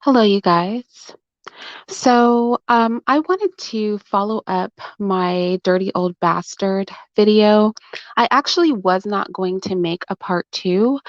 Hello, you guys. I wanted to follow up my Dirty Old Bastard video. I actually was not going to make a part two.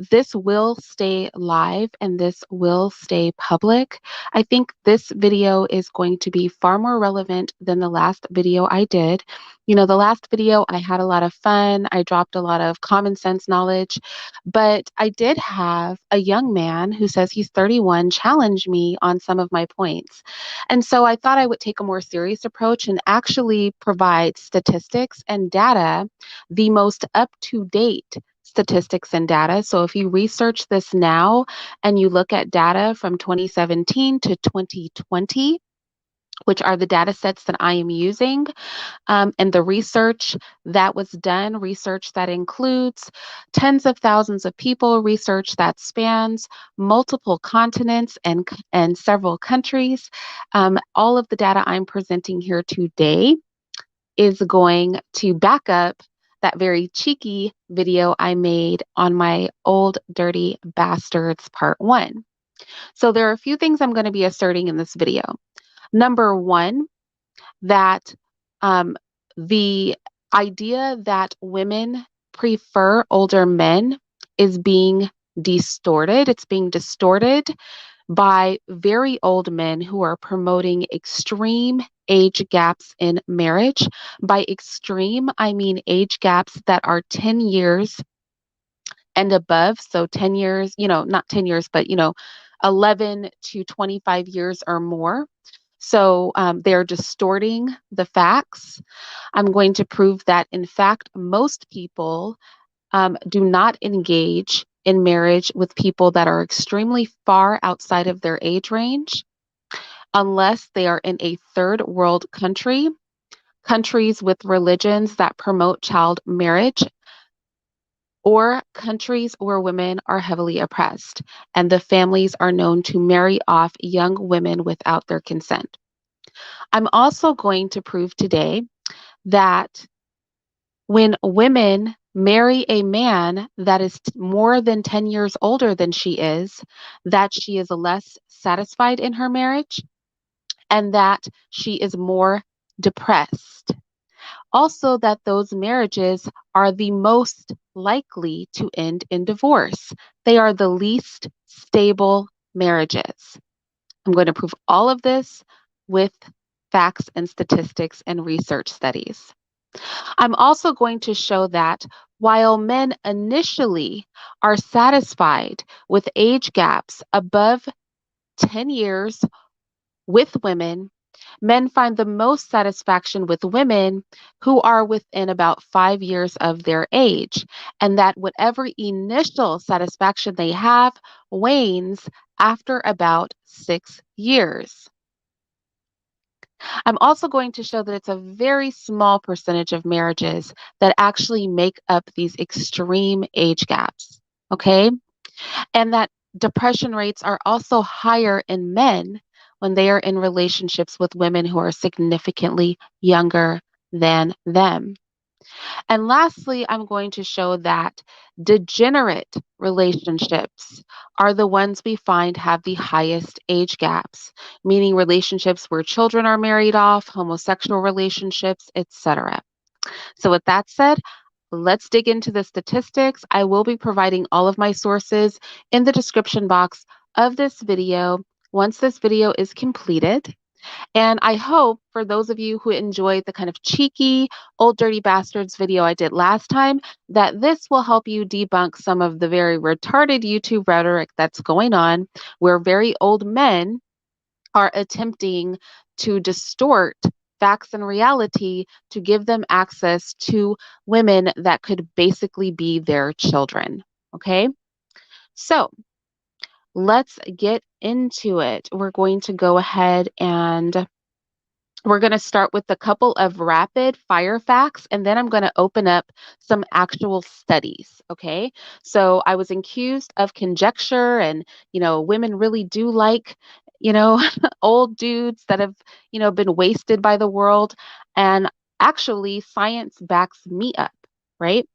This will stay live and this will stay public. I think this video is going to be far more relevant than the last video I did. The last video, I had a lot of fun. I dropped a lot of common sense knowledge, but I did have a young man who says he's 31 challenge me on some of my points. And so I thought I would take a more serious approach and actually provide statistics and data, the most up to date statistics and data. So if you research this now and you look at data from 2017 to 2020, which are the data sets that I am using, and the research that was done, research that includes tens of thousands of people, research that spans multiple continents and several countries. All of the data I'm presenting here today is going to back up that very cheeky video I made on my Old Dirty Bastards Part 1. So there are a few things I'm going to be asserting in this video. Number one, that um, the idea that women prefer older men is being distorted. It's being distorted by very old men who are promoting extreme age gaps in marriage. By extreme, I mean age gaps that are 10 years and above. So 10 years, not 10 years, but, 11 to 25 years or more. So they're distorting the facts. I'm going to prove that, in fact, most people do not engage in marriage with people that are extremely far outside of their age range unless they are in a third world country, countries with religions that promote child marriage, or countries where women are heavily oppressed and the families are known to marry off young women without their consent. I'm also going to prove today that when women marry a man that is more than 10 years older than that she is less satisfied in her marriage and that she is more depressed. Also, that those marriages are the most likely to end in divorce. They are the least stable marriages. I'm going to prove all of this with facts and statistics and research studies. I'm also going to show that while men initially are satisfied with age gaps above 10 years with women, men find the most satisfaction with women who are within about 5 years of their age, and that whatever initial satisfaction they have wanes after about 6 years. I'm also going to show that it's a very small percentage of marriages that actually make up these extreme age gaps. Okay. And that depression rates are also higher in men when they are in relationships with women who are significantly younger than them. And lastly, I'm going to show that degenerate relationships are the ones we find have the highest age gaps, meaning relationships where children are married off, homosexual relationships, etc. So, with that said, let's dig into the statistics. I will be providing all of my sources in the description box of this video once this video is completed. And I hope for those of you who enjoyed the kind of cheeky Old Dirty Bastards video I did last time, that this will help you debunk some of the very retarded YouTube rhetoric that's going on, where very old men are attempting to distort facts and reality to give them access to women that could basically be their children. Okay? So let's get into it. We're going to go ahead and we're going to start with a couple of rapid fire facts, and then I'm going to open up some actual studies. Okay. So I was accused of conjecture, and, women really do like, old dudes that have, been wasted by the world. And actually, science backs me up, right?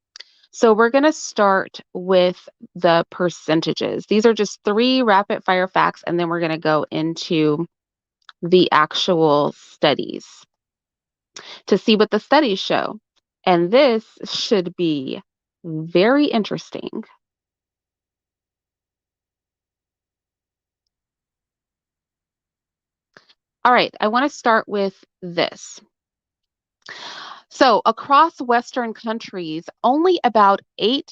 So we're going to start with the percentages. These are just three rapid fire facts, and then we're going to go into the actual studies to see what the studies show. And this should be very interesting. All right, I want to start with this. So, across Western countries, only about 8%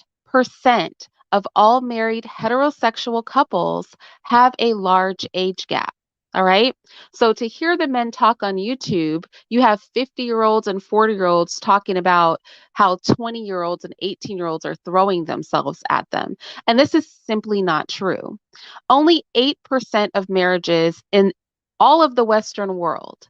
of all married heterosexual couples have a large age gap. All right. So, to hear the men talk on YouTube, you have 50-year-olds and 40-year-olds talking about how 20-year-olds and 18-year-olds are throwing themselves at them. And this is simply not true. Only 8% of marriages in all of the Western world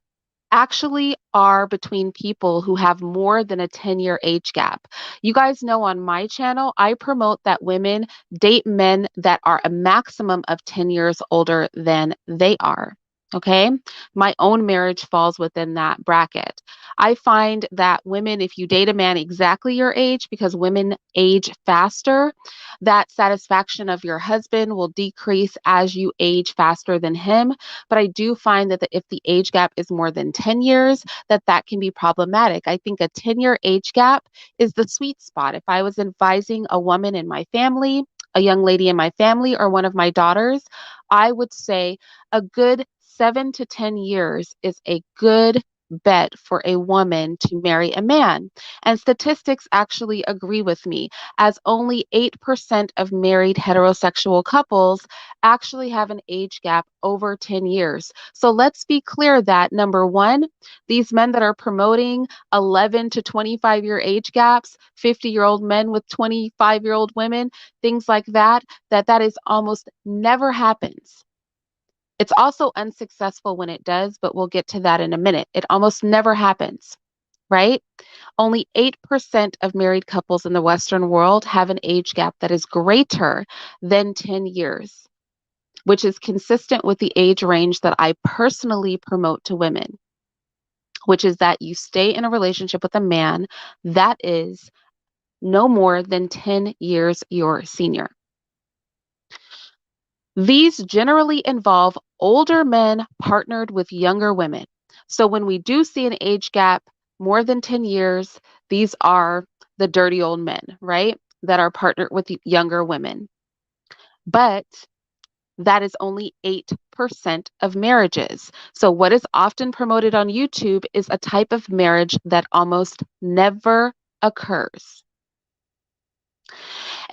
actually are between people who have more than a 10-year age gap. You guys know on my channel, I promote that women date men that are a maximum of 10 years older than they are. Okay. My own marriage falls within that bracket. I find that women, if you date a man exactly your age, because women age faster, that satisfaction of your husband will decrease as you age faster than him. But I do find that if the age gap is more than 10 years, that can be problematic. I think a 10-year age gap is the sweet spot. If I was advising a woman in my family, a young lady in my family, or one of my daughters, I would say a good 7 to 10 years is a good bet for a woman to marry a man. And statistics actually agree with me, as only 8% of married heterosexual couples actually have an age gap over 10 years. So let's be clear that number one, these men that are promoting 11 to 25-year age gaps, 50-year-old men with 25-year-old women, things like that, that is almost never happens. It's also unsuccessful when it does, but we'll get to that in a minute. It almost never happens, right? Only 8% of married couples in the Western world have an age gap that is greater than 10 years, which is consistent with the age range that I personally promote to women, which is that you stay in a relationship with a man that is no more than 10 years your senior. These generally involve older men partnered with younger women. So when we do see an age gap more than 10 years, these are the dirty old men, right? That are partnered with younger women. But that is only 8% of marriages. So, what is often promoted on YouTube is a type of marriage that almost never occurs.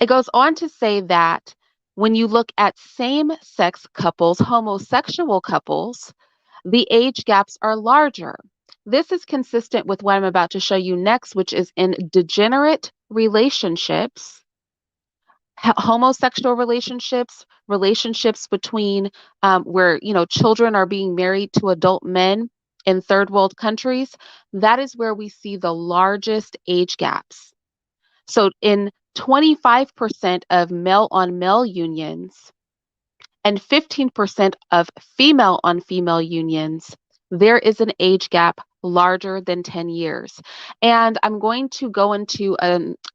It goes on to say that when you look at same sex couples, homosexual couples, the age gaps are larger. This is consistent with what I'm about to show you next, which is in degenerate relationships, homosexual relationships, relationships between where children are being married to adult men in third world countries. That is where we see the largest age gaps. So in 25% of male on male unions and 15% of female on female unions, there is an age gap larger than 10 years. And I'm going to go into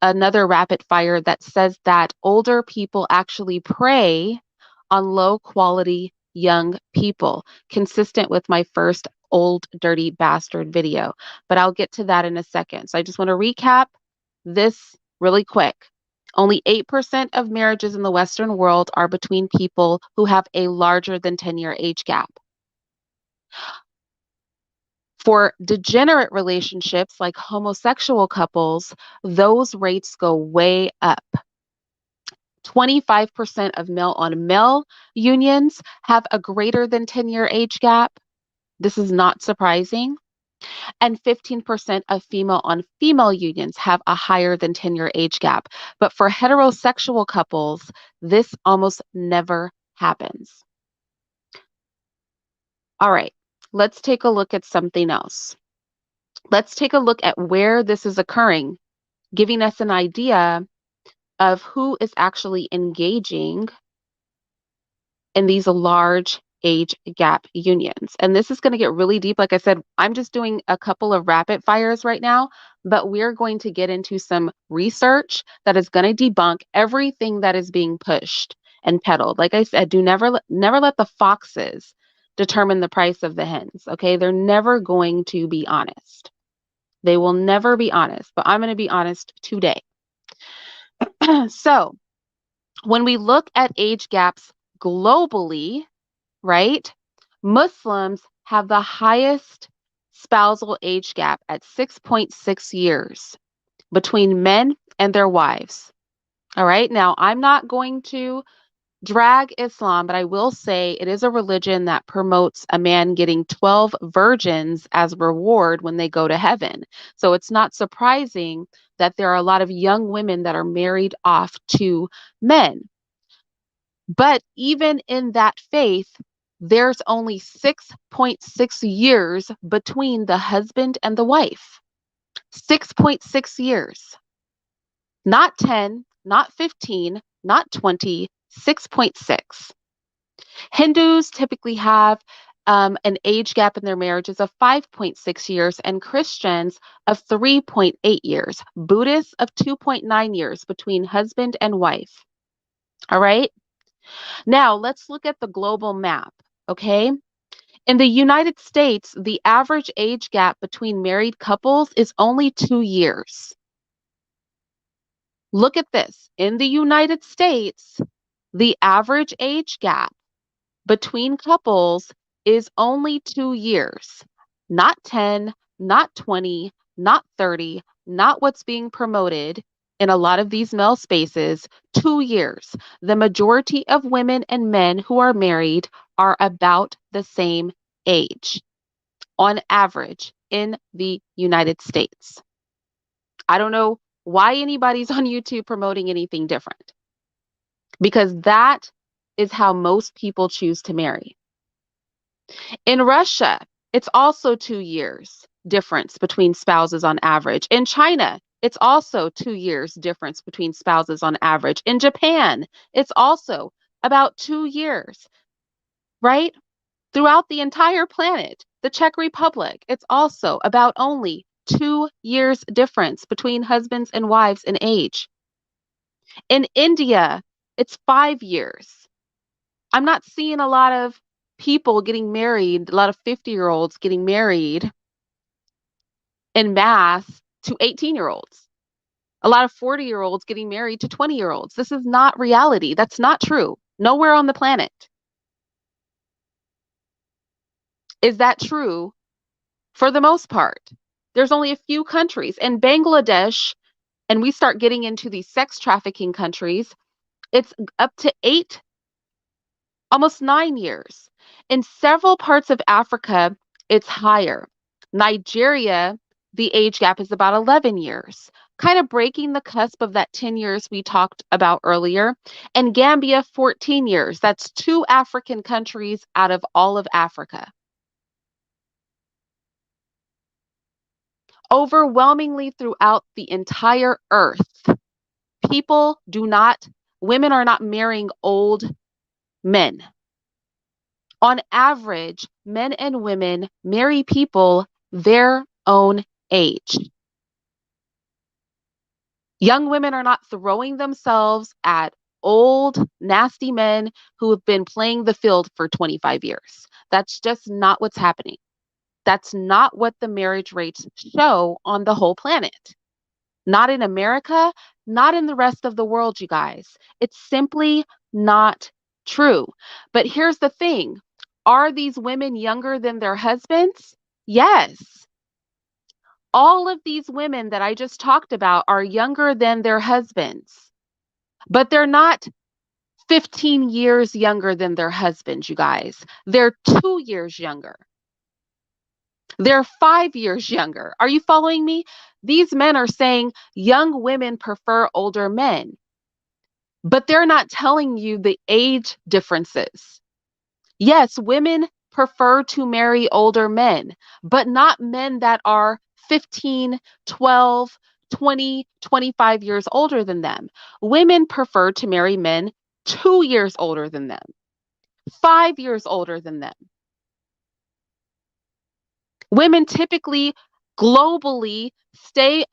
another rapid fire that says that older people actually prey on low quality young people, consistent with my first old dirty bastard video. But I'll get to that in a second. So I just want to recap this really quick. Only 8% of marriages in the Western world are between people who have a larger than 10-year age gap. For degenerate relationships like homosexual couples, those rates go way up. 25% of male on male unions have a greater than 10-year age gap. This is not surprising. And 15% of female on female unions have a higher than 10-year age gap. But for heterosexual couples, this almost never happens. All right, let's take a look at something else. Let's take a look at where this is occurring, giving us an idea of who is actually engaging in these large age gap unions. And this is going to get really deep. Like I said, I'm just doing a couple of rapid fires right now, but we're going to get into some research that is going to debunk everything that is being pushed and peddled. Like I said, do never let the foxes determine the price of the hens. Okay? They're never going to be honest. They will never be honest, but I'm going to be honest today. So, when we look at age gaps globally, right? Muslims have the highest spousal age gap at 6.6 years between men and their wives. All right. Now, I'm not going to drag Islam, but I will say it is a religion that promotes a man getting 12 virgins as reward when they go to heaven. So it's not surprising that there are a lot of young women that are married off to men. But even in that faith, there's only 6.6 years between the husband and the wife. 6.6 years. Not 10, not 15, not 20, 6.6. Hindus typically have an age gap in their marriages of 5.6 years and Christians of 3.8 years. Buddhists of 2.9 years between husband and wife. All right. Now let's look at the global map. Okay. In the United States, the average age gap between married couples is only 2 years. Look at this. In the United States, the average age gap between couples is only 2 years. Not 10, not 20, not 30, not what's being promoted in a lot of these male spaces. 2 years. The majority of women and men who are married are about the same age on average in the United States. I don't know why anybody's on YouTube promoting anything different because that is how most people choose to marry. In Russia, it's also 2 years difference between spouses on average. In China, it's also 2 years difference between spouses on average. In Japan, it's also about 2 years, right? Throughout the entire planet, the Czech Republic, it's also about only 2 years difference between husbands and wives in age. In India, it's 5 years. I'm not seeing a lot of people getting married, a lot of 50-year-olds getting married in mass to 18-year-olds. A lot of 40-year-olds getting married to 20-year-olds. This is not reality. That's not true. Nowhere on the planet is that true for the most part. There's only a few countries. In Bangladesh, and we start getting into these sex trafficking countries, it's up to 8, almost 9 years. In several parts of Africa, it's higher. Nigeria, the age gap is about 11 years, kind of breaking the cusp of that 10 years we talked about earlier. And Gambia, 14 years. That's 2 African countries out of all of Africa. Overwhelmingly throughout the entire earth, women are not marrying old men. On average, men and women marry people their own age. Young women are not throwing themselves at old, nasty men who have been playing the field for 25 years. That's just not what's happening. That's not what the marriage rates show on the whole planet. Not in America, not in the rest of the world, you guys. It's simply not true. But here's the thing. Are these women younger than their husbands? Yes. All of these women that I just talked about are younger than their husbands, but they're not 15 years younger than their husbands, you guys. They're 2 years younger. They're 5 years younger. Are you following me? These men are saying young women prefer older men, but they're not telling you the age differences. Yes, women prefer to marry older men, but not men that are 15, 12, 20, 25 years older than them. Women prefer to marry men 2 years older than them. 5 years older than them. Women typically globally stay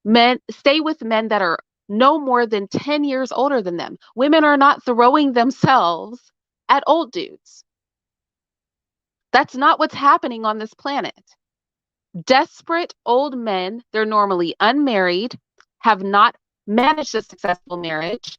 with men that are no more than 10 years older than them. Women are not throwing themselves at old dudes. That's not what's happening on this planet. Desperate old men, they're normally unmarried, have not managed a successful marriage,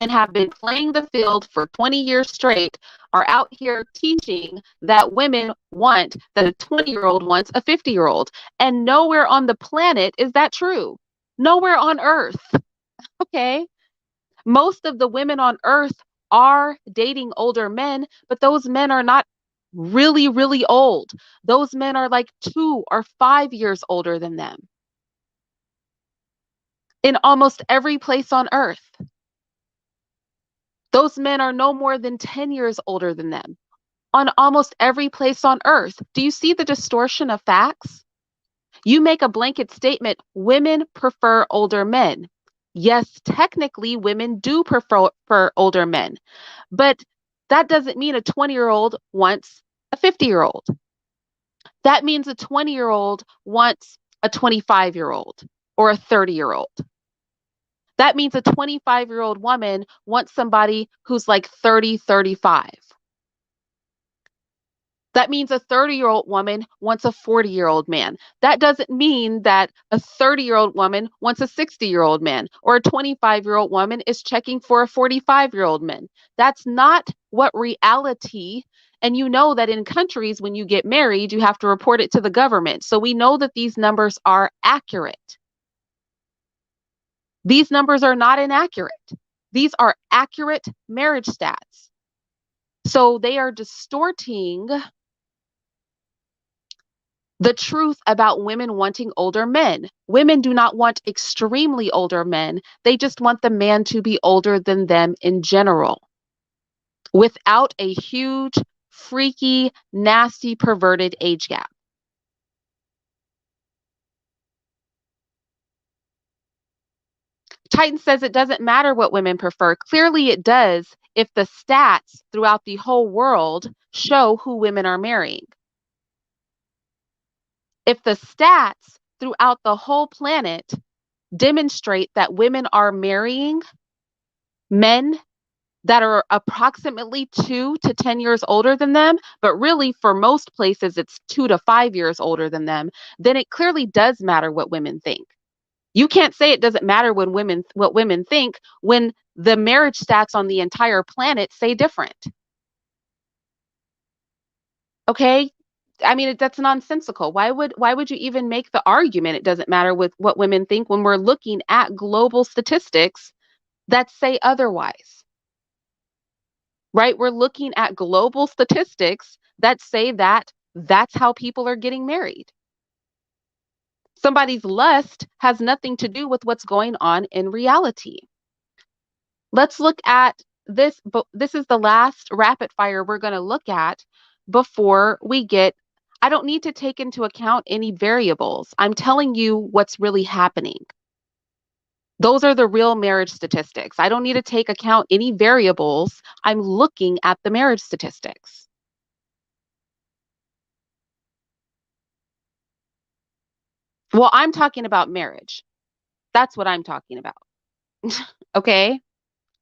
and have been playing the field for 20 years straight, are out here teaching that women want that a 20-year-old wants a 50-year-old. And nowhere on the planet is that true. Nowhere on earth. Okay. Most of the women on earth are dating older men, but those men are not really, really old. Those men are like 2 or 5 years older than them in almost every place on earth. Those men are no more than 10 years older than them on almost every place on earth. Do you see the distortion of facts? You make a blanket statement, women prefer older men. Yes, technically, women do prefer older men, but that doesn't mean a 20-year-old wants a 50-year-old. That means a 20-year-old wants a 25-year-old or a 30-year-old. That means a 25-year-old woman wants somebody who's like 30, 35. That means a 30-year-old woman wants a 40-year-old man. That doesn't mean that a 30-year-old woman wants a 60-year-old man, or a 25-year-old woman is checking for a 45-year-old man. That's not what reality. And you know that in countries, when you get married, you have to report it to the government. So we know that these numbers are accurate. These numbers are not inaccurate. These are accurate marriage stats. So they are distorting the truth about women wanting older men. Women do not want extremely older men. They just want the man to be older than them in general, without a huge, freaky, nasty, perverted age gap. Titan says it doesn't matter what women prefer. Clearly it does if the stats throughout the whole world show who women are marrying. If the stats throughout the whole planet demonstrate that women are marrying men that are approximately 2 to 10 years older than them, but really for most places it's 2 to 5 years older than them, then it clearly does matter what women think. You can't say it doesn't matter what women think when the marriage stats on the entire planet say different. Okay? I mean, that's nonsensical. Why would you even make the argument it doesn't matter with what women think when we're looking at global statistics that say otherwise? Right? We're looking at global statistics that say that that's how people are getting married. Somebody's lust has nothing to do with what's going on in reality. Let's look at this, but this is the last rapid fire we're going to look at before we get. I don't need to take into account any variables. I'm telling you what's really happening. Those are the real marriage statistics. I don't need to take account any variables. I'm looking at the marriage statistics. Well, I'm talking about marriage. That's what I'm talking about. Okay?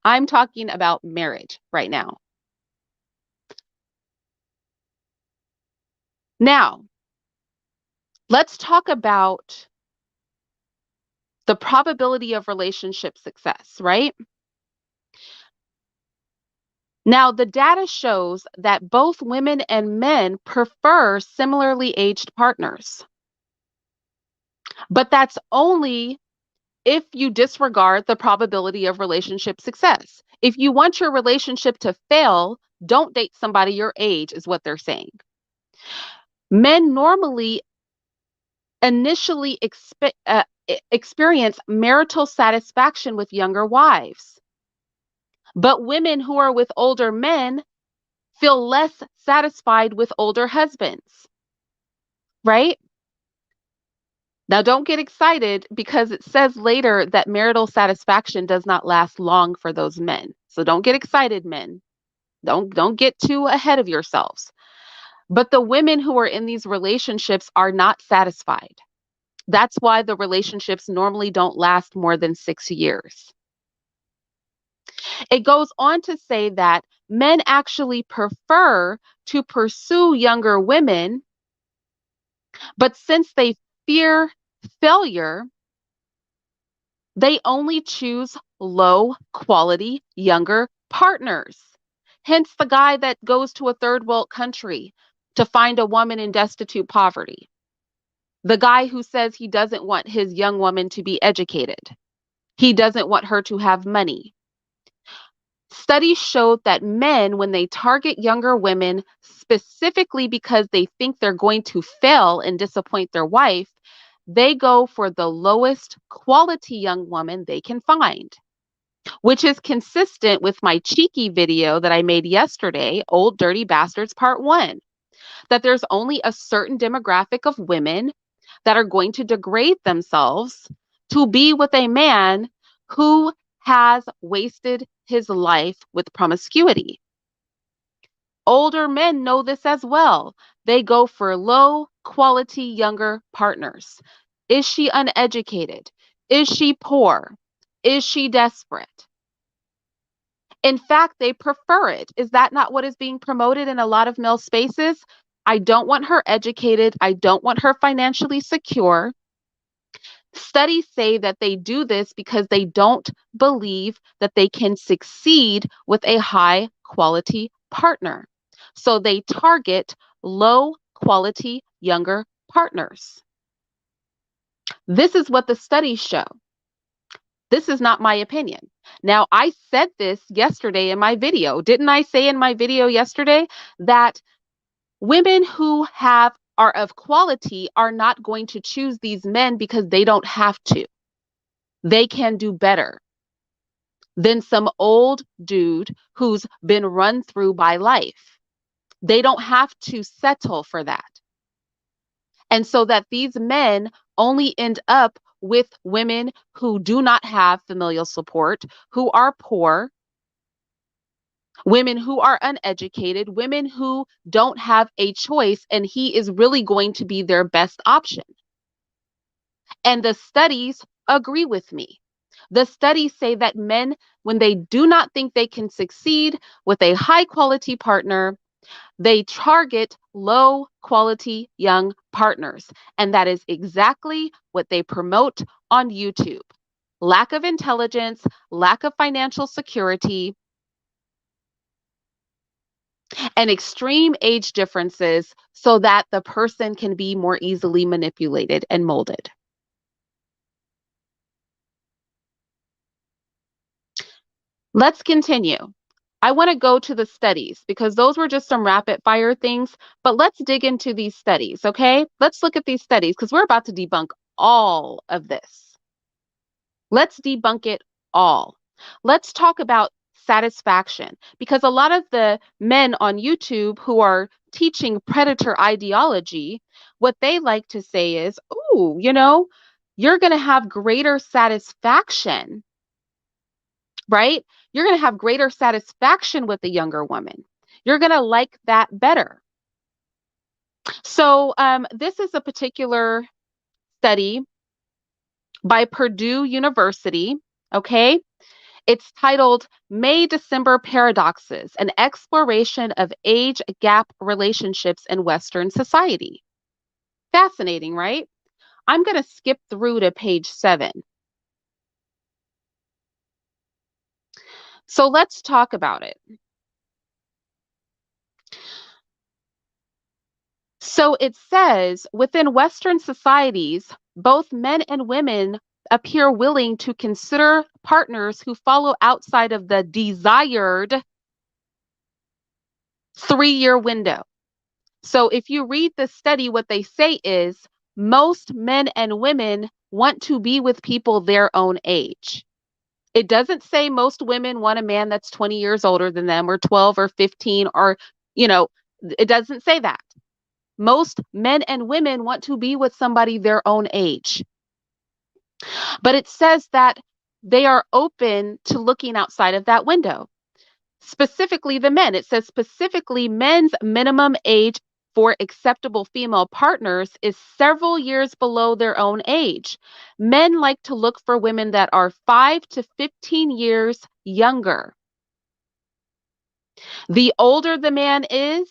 I'm talking about marriage right now. Now, let's talk about the probability of relationship success, right? Now, the data shows that both women and men prefer similarly aged partners. But that's only if you disregard the probability of relationship success. If you want your relationship to fail, don't date somebody your age, is what they're saying. Men normally initially experience marital satisfaction with younger wives. But women who are with older men feel less satisfied with older husbands, right? Now, don't get excited because it says later that marital satisfaction does not last long for those men. So don't get excited, men. Don't get too ahead of yourselves. But the women who are in these relationships are not satisfied. That's why the relationships normally don't last more than 6 years. It goes on to say that men actually prefer to pursue younger women, but since they fear failure, they only choose low quality younger partners. Hence, the guy that goes to a third world country to find a woman in destitute poverty. The guy who says he doesn't want his young woman to be educated. He doesn't want her to have money. Studies show that men, when they target younger women specifically because they think they're going to fail and disappoint their wife, they go for the lowest quality young woman they can find, which is consistent with my cheeky video that I made yesterday, Old Dirty Bastards Part 1, that there's only a certain demographic of women that are going to degrade themselves to be with a man who has wasted his life with promiscuity. Older men know this as well. They go for low quality younger partners. Is she uneducated? Is she poor? Is she desperate? In fact, they prefer it. Is that not what is being promoted in a lot of male spaces? I don't want her educated. I don't want her financially secure. Studies say that they do this because they don't believe that they can succeed with a high quality partner. So they target low quality younger partners. This is what the studies show. This is not my opinion. Now, I said this yesterday in my video. Didn't I say in my video yesterday that women who are of quality are not going to choose these men because they don't have to? They can do better than some old dude who's been run through by life. They don't have to settle for that. And so that these men only end up with women who do not have familial support, who are poor, women who are uneducated, women who don't have a choice, and he is really going to be their best option. And the studies agree with me. The studies say that men, when they do not think they can succeed with a high quality partner, they target low quality young partners. And that is exactly what they promote on YouTube. Lack of intelligence, lack of financial security, and extreme age differences so that the person can be more easily manipulated and molded. Let's continue. I want to go to the studies because those were just some rapid fire things, but let's dig into these studies, okay? Let's look at these studies because we're about to debunk all of this. Let's debunk it all. Let's talk about satisfaction because a lot of the men on YouTube who are teaching predator ideology, what they like to say is, "Ooh, you're going to have greater satisfaction, right? You're going to have greater satisfaction with the younger woman. You're going to like that better." So this is a particular study by Purdue University, okay? It's titled May December Paradoxes, an exploration of age gap relationships in Western society. Fascinating, right? I'm going to skip through to page 7. So let's talk about it. So it says within Western societies, both men and women appear willing to consider partners who follow outside of the desired 3-year window. So if you read the study, what they say is most men and women want to be with people their own age. It doesn't say most women want a man that's 20 years older than them or 12 or 15 or, it doesn't say that. Most men and women want to be with somebody their own age. But it says that they are open to looking outside of that window. Specifically the men. It says specifically men's minimum age for acceptable female partners is several years below their own age. Men like to look for women that are 5 to 15 years younger. The older the man is,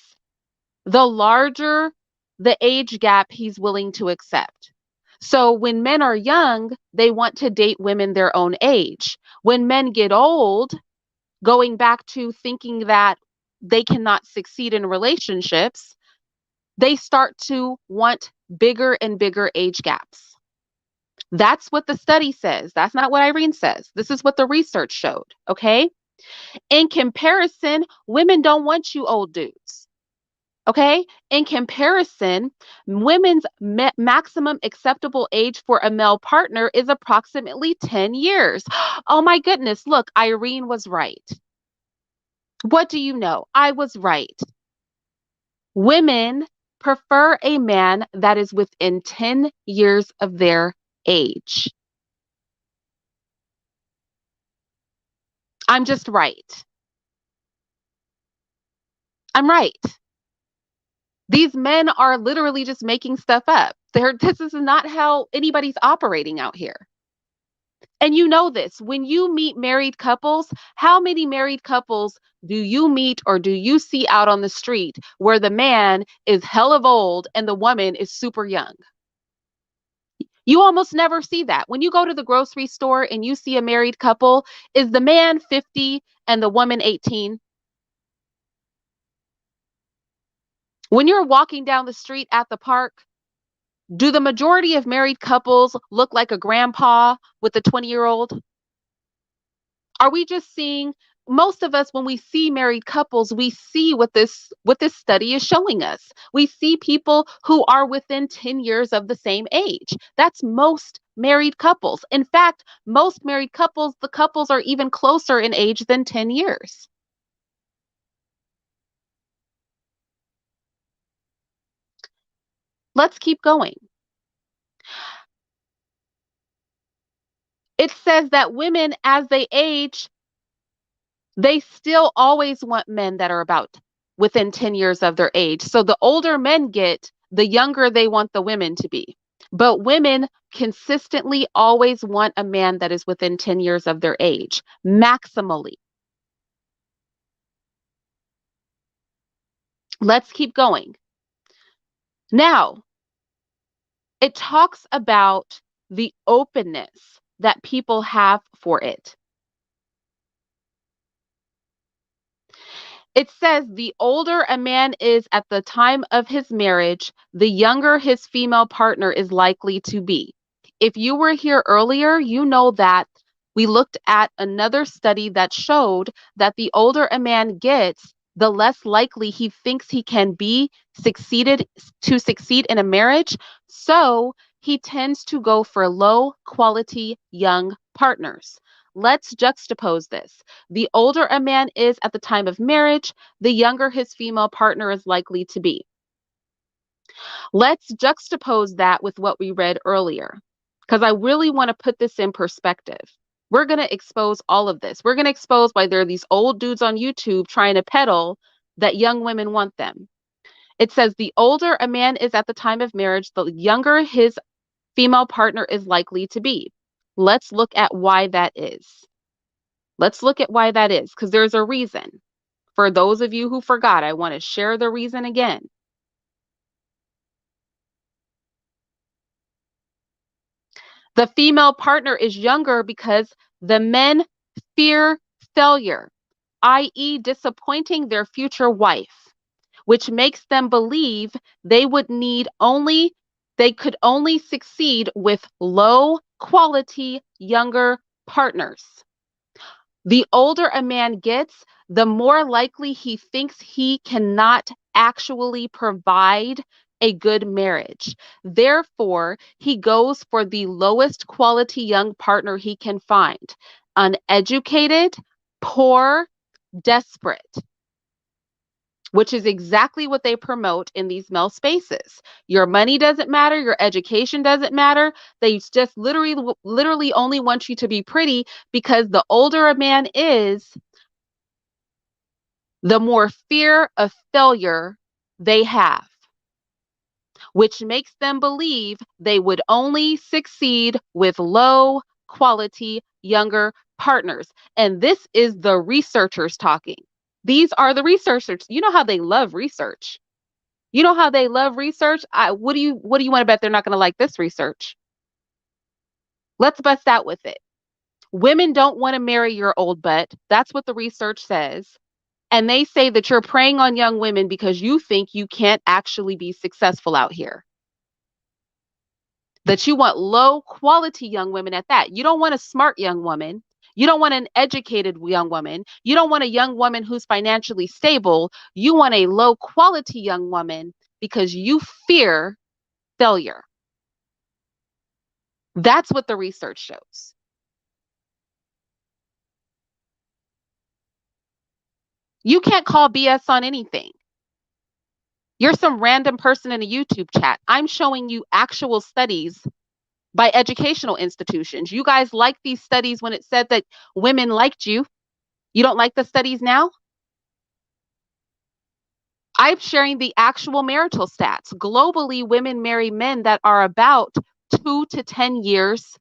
the larger the age gap he's willing to accept. So when men are young, they want to date women their own age. When men get old, going back to thinking that they cannot succeed in relationships, they start to want bigger and bigger age gaps. That's what the study says. That's not what Irene says. This is what the research showed. Okay. In comparison, women don't want you old dudes. Okay. In comparison, women's maximum acceptable age for a male partner is approximately 10 years. Oh my goodness. Look, Irene was right. What do you know? I was right. Women prefer a man that is within 10 years of their age. I'm just right. I'm right. These men are literally just making stuff up. This is not how anybody's operating out here. And you know this, when you meet married couples, how many married couples do you meet or do you see out on the street where the man is hell of old and the woman is super young? You almost never see that. When you go to the grocery store and you see a married couple, is the man 50 and the woman 18? When you're walking down the street at the park, do the majority of married couples look like a grandpa with a 20-year-old? Are we just seeing, most of us when we see married couples, we see what this study is showing us. We see people who are within 10 years of the same age. That's most married couples. In fact, most married couples, the couples are even closer in age than 10 years. Let's keep going. It says that women, as they age, they still always want men that are about within 10 years of their age. So the older men get, the younger they want the women to be. But women consistently always want a man that is within 10 years of their age, maximally. Let's keep going. Now, it talks about the openness that people have for it. It says the older a man is at the time of his marriage, the younger his female partner is likely to be. If you were here earlier, you know that we looked at another study that showed that the older a man gets, the less likely he thinks he can be succeed in a marriage. So he tends to go for low quality young partners. Let's juxtapose this. The older a man is at the time of marriage, the younger his female partner is likely to be. Let's juxtapose that with what we read earlier, because I really want to put this in perspective. We're going to expose all of this. We're going to expose why there are these old dudes on YouTube trying to peddle that young women want them. It says the older a man is at the time of marriage, the younger his female partner is likely to be. Let's look at why that is. Let's look at why that is, because there's a reason. For those of you who forgot, I want to share the reason again. The female partner is younger because the men fear failure, i.e., disappointing their future wife, which makes them believe they could only succeed with low quality younger partners. The older a man gets, the more likely he thinks he cannot actually provide a good marriage. Therefore, he goes for the lowest quality young partner he can find. Uneducated, poor, desperate, which is exactly what they promote in these male spaces. Your money doesn't matter, your education doesn't matter. They just literally only want you to be pretty, because the older a man is, the more fear of failure they have, which makes them believe they would only succeed with low quality younger partners. And this is the researchers talking. These are the researchers. You know how they love research. You know how they love research? What do you want to bet they're not going to like this research? Let's bust out with it. Women don't want to marry your old butt. That's what the research says. And they say that you're preying on young women because you think you can't actually be successful out here. That you want low quality young women at that. You don't want a smart young woman. You don't want an educated young woman. You don't want a young woman who's financially stable. You want a low quality young woman because you fear failure. That's what the research shows. You can't call BS on anything. You're some random person in a YouTube chat. I'm showing you actual studies by educational institutions. You guys liked these studies when it said that women liked you. You don't like the studies now? I'm sharing the actual marital stats. Globally, women marry men that are about 2 to 10 years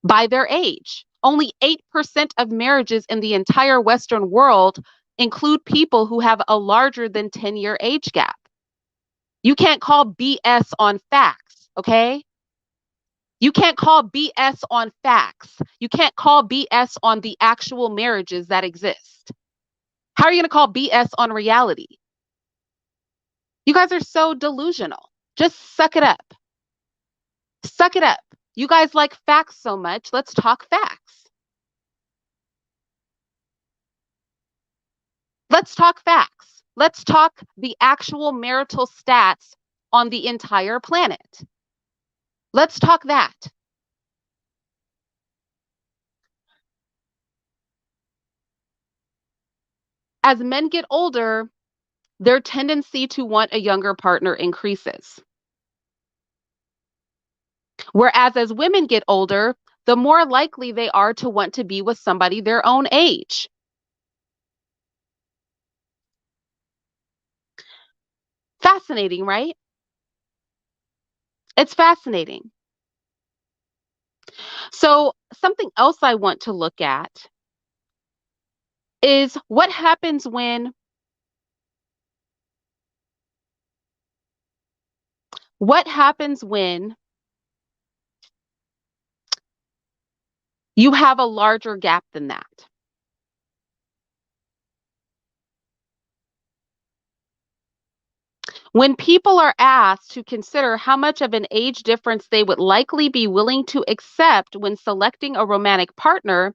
by their age. Only 8% of marriages in the entire Western world include people who have a larger than 10-year age gap. You can't call BS on facts, okay? You can't call BS on facts. You can't call BS on the actual marriages that exist. How are you going to call BS on reality? You guys are so delusional. Just suck it up. Suck it up. You guys like facts so much. Let's talk facts. Let's talk facts. Let's talk the actual marital stats on the entire planet. Let's talk that. As men get older, their tendency to want a younger partner increases. Whereas as women get older, the more likely they are to want to be with somebody their own age. Fascinating, right? It's fascinating. So, something else I want to look at is what happens when you have a larger gap than that. When people are asked to consider how much of an age difference they would likely be willing to accept when selecting a romantic partner,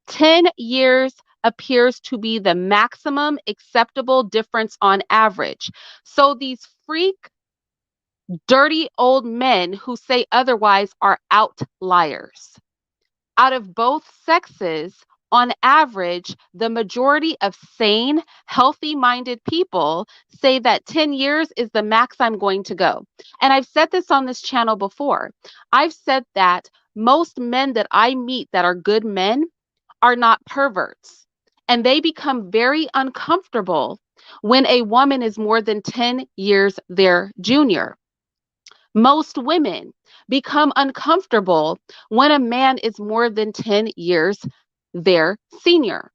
10 years appears to be the maximum acceptable difference on average. So these freak, dirty old men who say otherwise are outliers. Out of both sexes, on average, the majority of sane, healthy minded people say that 10 years is the max I'm going to go. And I've said this on this channel before. I've said that most men that I meet that are good men are not perverts. And they become very uncomfortable when a woman is more than 10 years their junior. Most women become uncomfortable when a man is more than 10 years their senior.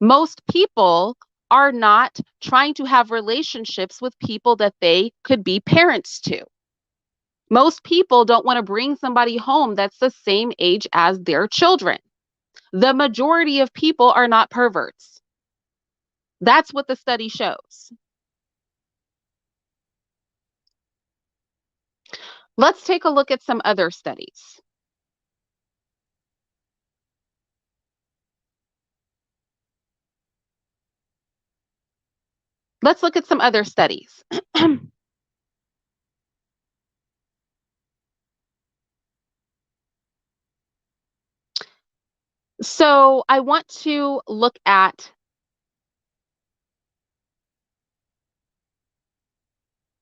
Most people are not trying to have relationships with people that they could be parents to. Most people don't want to bring somebody home that's the same age as their children. The majority of people are not perverts. That's what the study shows. Let's take a look at some other studies. Let's look at some other studies. So I want to look at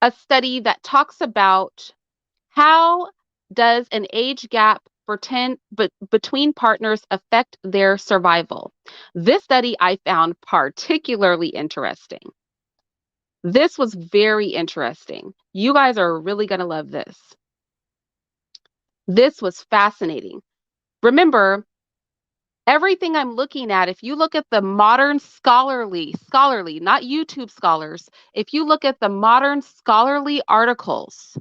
a study that talks about how does an age gap between partners affect their survival. This study I found particularly interesting. This was very interesting. You guys are really going to love this. This was fascinating. Remember, everything I'm looking at, if you look at the modern scholarly, not YouTube scholars, if you look at the modern scholarly articles,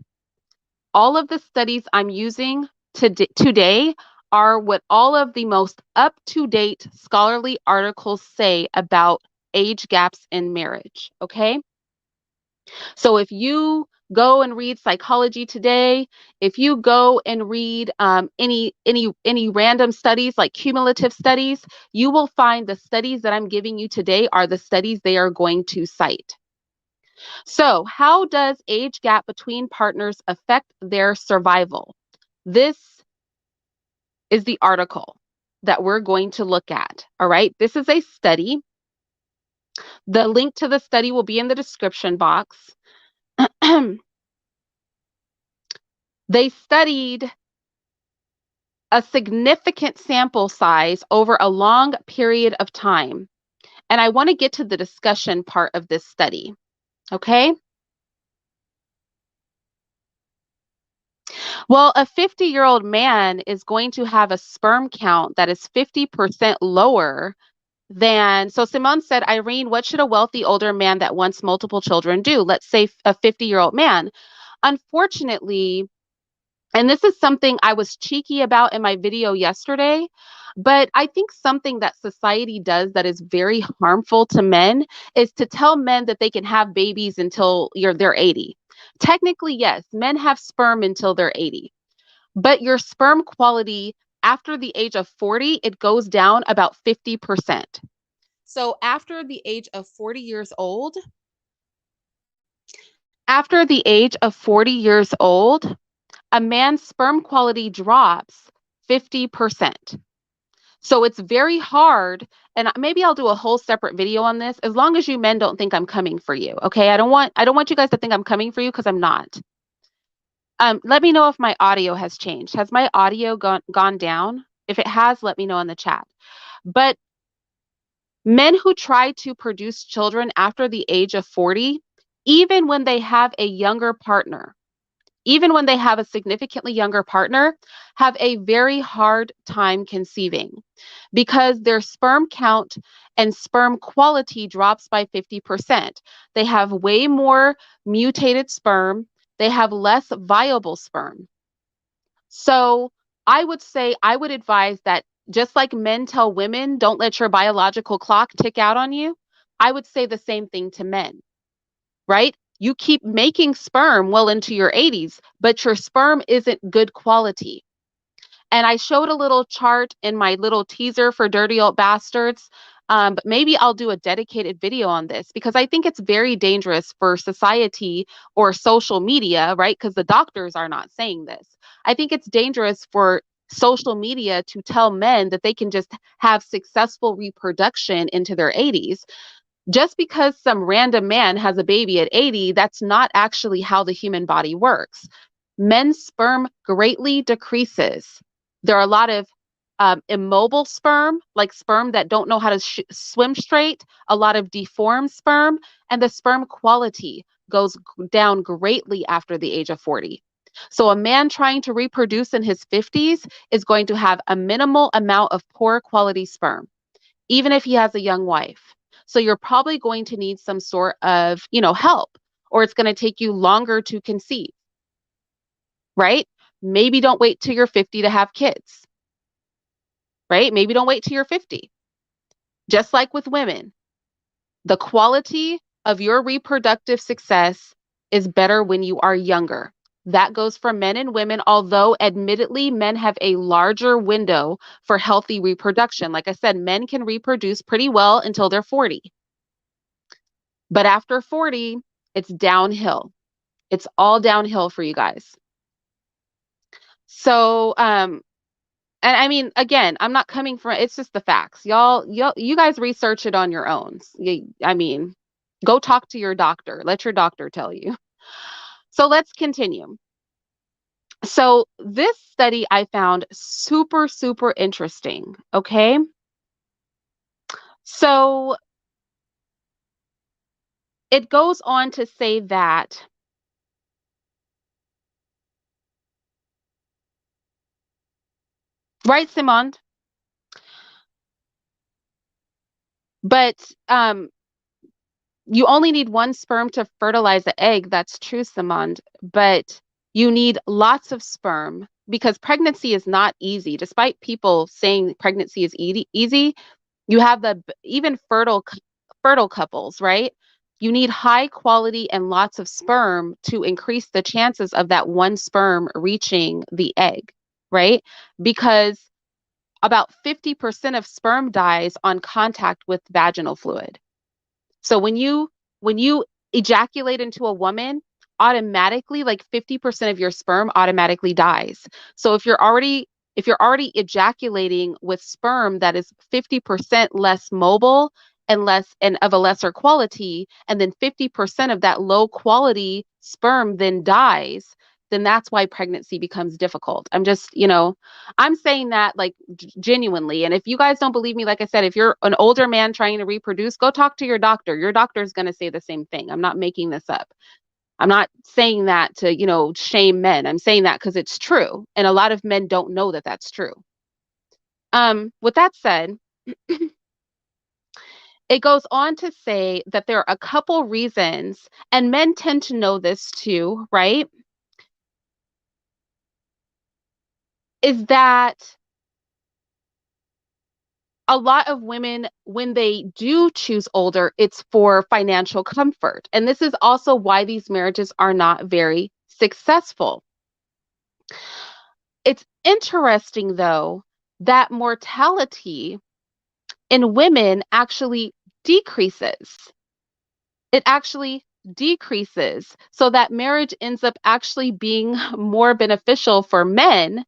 all of the studies I'm using today are what all of the most up-to-date scholarly articles say about age gaps in marriage, okay? So if you go and read Psychology Today, if you go and read any random studies like cumulative studies, you will find the studies that I'm giving you today are the studies they are going to cite. So how does age gap between partners affect their survival? This is the article that we're going to look at. All right, this is a study. The link to the study will be in the description box. They studied a significant sample size over a long period of time. And I want to get to the discussion part of this study. Okay. Well, a 50-year-old man is going to have a sperm count that is 50% lower than. So Simone said, Irene, what should a wealthy older man that wants multiple children do? Let's say a 50-year-old man. Unfortunately, and this is something I was cheeky about in my video yesterday, but I think something that society does that is very harmful to men is to tell men that they can have babies until they're 80. Technically, yes, men have sperm until they're 80, but your sperm quality after the age of 40, it goes down about 50%. So after the age of 40 years old, after the age of 40 years old, a man's sperm quality drops 50%. So it's very hard. And maybe I'll do a whole separate video on this as long as you men don't think I'm coming for you. Okay. I don't want you guys to think I'm coming for you because I'm not. Let me know if my audio has changed. Has my audio gone down? If it has, let me know in the chat. But men who try to produce children after the age of 40, even when they have a younger partner, even when they have a significantly younger partner, have a very hard time conceiving because their sperm count and sperm quality drops by 50%. They have way more mutated sperm. They have less viable sperm. So I would advise that just like men tell women, don't let your biological clock tick out on you, I would say the same thing to men, right? You keep making sperm well into your 80s, but your sperm isn't good quality. And I showed a little chart in my little teaser for Dirty Old Bastards. But maybe I'll do a dedicated video on this because I think it's very dangerous for society or social media, right? Because the doctors are not saying this. I think it's dangerous for social media to tell men that they can just have successful reproduction into their 80s. Just because some random man has a baby at 80, that's not actually how the human body works. Men's sperm greatly decreases. There are a lot of immobile sperm, like sperm that don't know how to swim straight, a lot of deformed sperm, and the sperm quality goes down greatly after the age of 40. So a man trying to reproduce in his 50s is going to have a minimal amount of poor quality sperm, even if he has a young wife. So you're probably going to need some sort of, help, or it's going to take you longer to conceive, right? Maybe don't wait till you're 50 to have kids, right? Maybe don't wait till you're 50. Just like with women, the quality of your reproductive success is better when you are younger. That goes for men and women, although admittedly, men have a larger window for healthy reproduction. Like I said, men can reproduce pretty well until they're 40. But after 40, it's downhill. It's all downhill for you guys. So, and I mean, again, I'm not coming from, it's just the facts. You guys research it on your own. I mean, go talk to your doctor. Let your doctor tell you. So let's continue. So this study I found super, super interesting. Okay. So it goes on to say that, right, Simond? But you only need one sperm to fertilize the egg. That's true, Simond. But you need lots of sperm because pregnancy is not easy. Despite people saying pregnancy is easy, you have even fertile couples, right? You need high quality and lots of sperm to increase the chances of that one sperm reaching the egg, right? Because about 50% of sperm dies on contact with vaginal fluid. So when you ejaculate into a woman, automatically like 50% of your sperm automatically dies. So if you're already ejaculating with sperm that is 50% less mobile and of a lesser quality, and then 50% of that low quality sperm then dies, then that's why pregnancy becomes difficult. I'm saying that like genuinely. And if you guys don't believe me, like I said, if you're an older man trying to reproduce, go talk to your doctor. Your doctor is going to say the same thing. I'm not making this up. I'm not saying that to, shame men. I'm saying that because it's true. And a lot of men don't know that that's true. With that said, it goes on to say that there are a couple reasons, and men tend to know this too, right? Is that a lot of women, when they do choose older, it's for financial comfort. And this is also why these marriages are not very successful. It's interesting, though, that mortality in women actually decreases. It actually decreases so that marriage ends up actually being more beneficial for men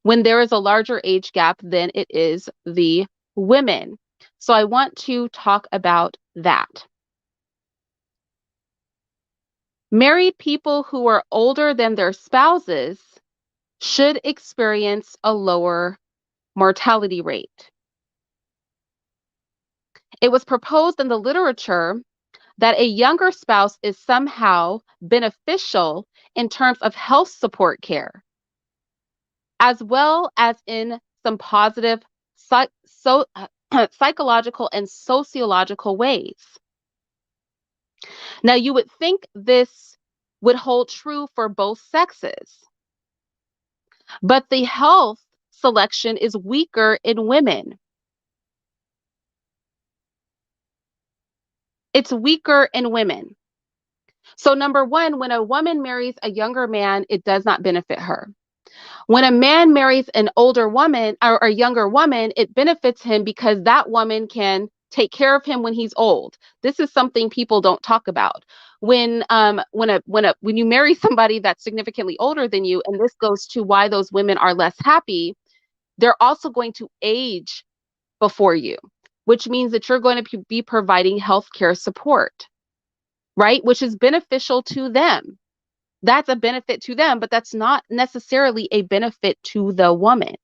when there is a larger age gap than it is the women. So I want to talk about that. Married people who are older than their spouses should experience a lower mortality rate. It was proposed in the literature that a younger spouse is somehow beneficial in terms of health support care, as well as in some positive psychological and sociological ways. Now, you would think this would hold true for both sexes, but the health selection is weaker in women. It's weaker in women. So, number one, when a woman marries a younger man, it does not benefit her. When a man marries an older woman or a younger woman, it benefits him because that woman can take care of him when he's old. This is something people don't talk about. When you marry somebody that's significantly older than you, and this goes to why those women are less happy, they're also going to age before you, which means that you're going to be providing healthcare support, right? Which is beneficial to them. That's a benefit to them, but that's not necessarily a benefit to the woman.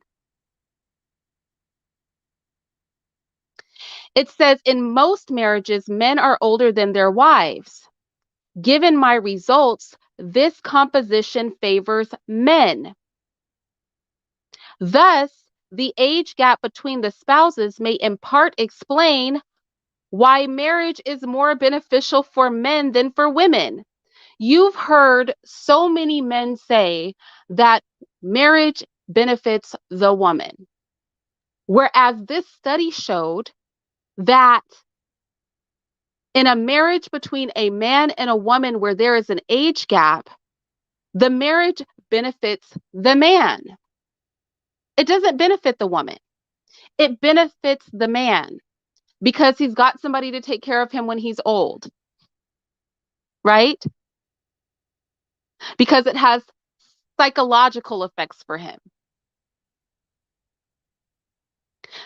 It says in most marriages, men are older than their wives. Given my results, this composition favors men. Thus, the age gap between the spouses may in part explain why marriage is more beneficial for men than for women. You've heard so many men say that marriage benefits the woman. Whereas this study showed that in a marriage between a man and a woman where there is an age gap, the marriage benefits the man. It doesn't benefit the woman. It benefits the man because he's got somebody to take care of him when he's old, right? Because it has psychological effects for him.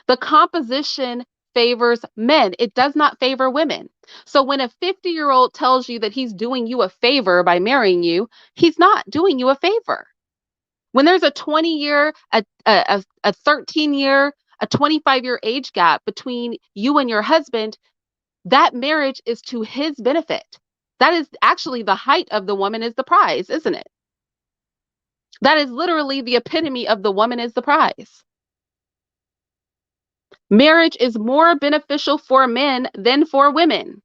The composition favors men. It does not favor women. So when a 50-year-old tells you that he's doing you a favor by marrying you, he's not doing you a favor. When there's a 20-year, a 13-year, a 25-year age gap between you and your husband, that marriage is to his benefit. That is actually the height of the woman is the prize, isn't it? That is literally the epitome of the woman is the prize. Marriage is more beneficial for men than for women.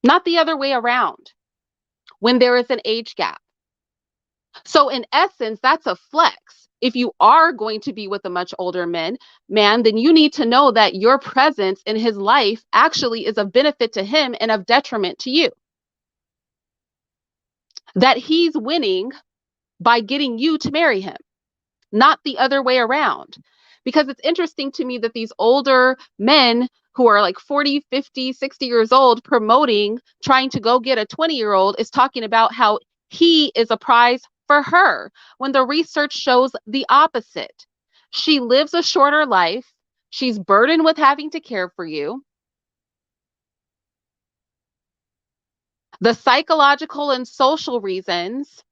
Not the other way around when there is an age gap. So in essence, that's a flex. If you are going to be with a much older man, then you need to know that your presence in his life actually is of benefit to him and of detriment to you. That he's winning by getting you to marry him, not the other way around. Because it's interesting to me that these older men who are like 40, 50, 60 years old promoting trying to go get a 20-year-old is talking about how he is a prize for her when the research shows the opposite. She lives a shorter life. She's burdened with having to care for you. The psychological and social reasons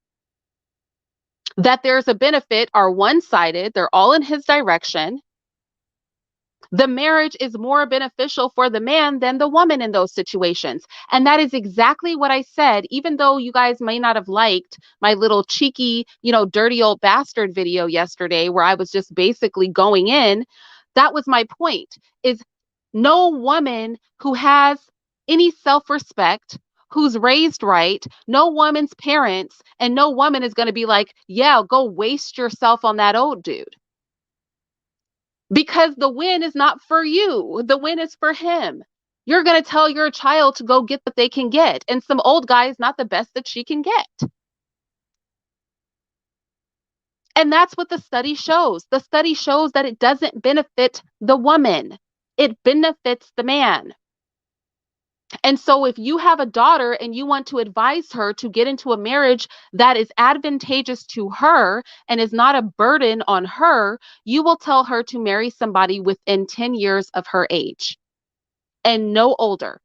that there's a benefit are one-sided. They're all in his direction. The marriage is more beneficial for the man than the woman in those situations. And that is exactly what I said, even though you guys may not have liked my little cheeky, dirty old bastard video yesterday where I was just basically going in. That was my point, is no woman who has any self-respect, who's raised right, no woman's parents, and no woman is going to be like, yeah, go waste yourself on that old dude. Because the win is not for you. The win is for him. You're going to tell your child to go get what they can get. And some old guy is not the best that she can get. And that's what the study shows. The study shows that it doesn't benefit the woman. It benefits the man. And so if you have a daughter and you want to advise her to get into a marriage that is advantageous to her and is not a burden on her, you will tell her to marry somebody within 10 years of her age and no older.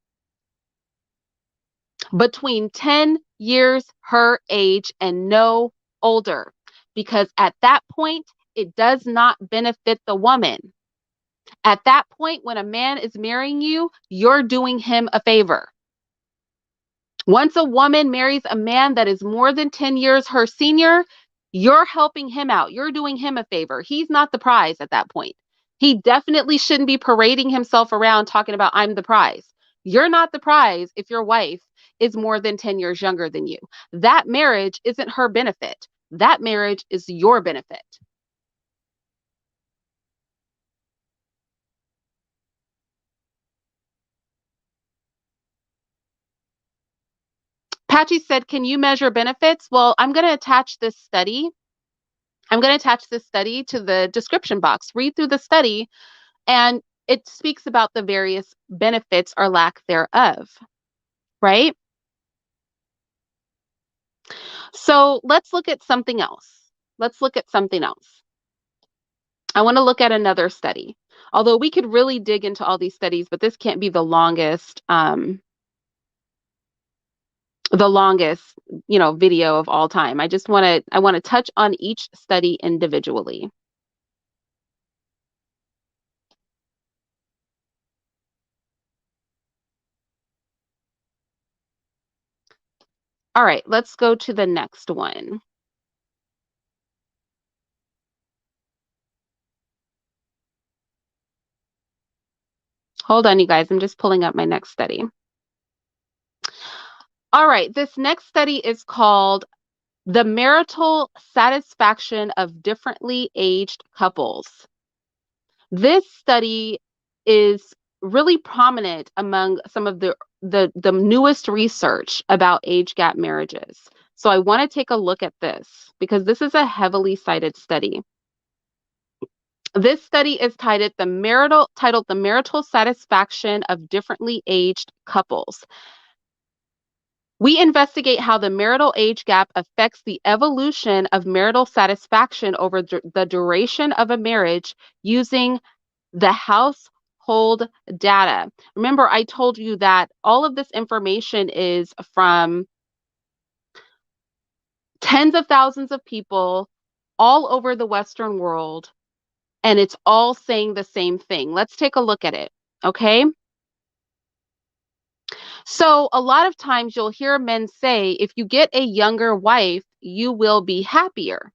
Between 10 years her age and no older. Because at that point, it does not benefit the woman. At that point, when a man is marrying you, you're doing him a favor. Once a woman marries a man that is more than 10 years her senior, you're helping him out. You're doing him a favor. He's not the prize at that point. He definitely shouldn't be parading himself around talking about, I'm the prize. You're not the prize if your wife is more than 10 years younger than you. That marriage isn't her benefit. That marriage is your benefit. Patchy said, can you measure benefits? Well, I'm going to attach this study. I'm going to attach this study to the description box. Read through the study, and it speaks about the various benefits or lack thereof, right? So let's look at something else. Let's look at something else. I want to look at another study. Although we could really dig into all these studies, but this can't be the longest video of all time. I want to touch on each study individually. All right, let's go to the next one. Hold on, you guys. I'm just pulling up my next study. All right, this next study is called The Marital Satisfaction of Differently Aged Couples. This study is really prominent among some of the newest research about age gap marriages. So I want to take a look at this because this is a heavily cited study. This study is titled The Marital Satisfaction of Differently Aged Couples. We investigate how the marital age gap affects the evolution of marital satisfaction over the duration of a marriage using the household pulled data. Remember, I told you that all of this information is from tens of thousands of people all over the Western world, and it's all saying the same thing. Let's take a look at it, okay? So, a lot of times you'll hear men say, if you get a younger wife, you will be happier,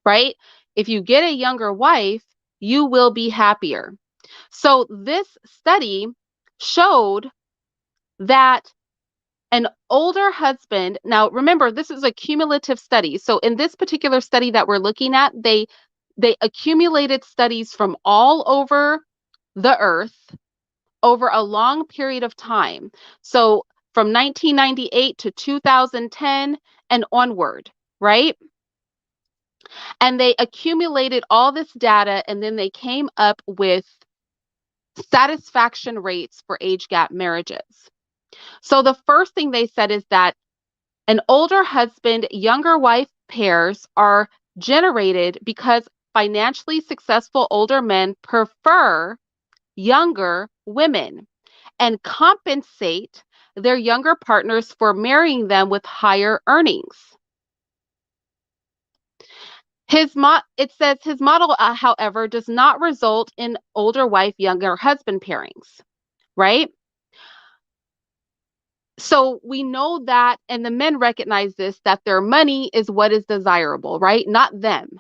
right? If you get a younger wife, you will be happier. So, this study showed that an older husband, now remember, this is a cumulative study. So, in this particular study that we're looking at, they accumulated studies from all over the earth over a long period of time. So from 1998 to 2010 and onward, right? And they accumulated all this data and then they came up with satisfaction rates for age gap marriages. So the first thing they said is that an older husband, younger wife pairs are generated because financially successful older men prefer younger women and compensate their younger partners for marrying them with higher earnings. It says his model, however, does not result in older wife, younger husband pairings, right? So we know that, and the men recognize this, that their money is what is desirable, right? Not them.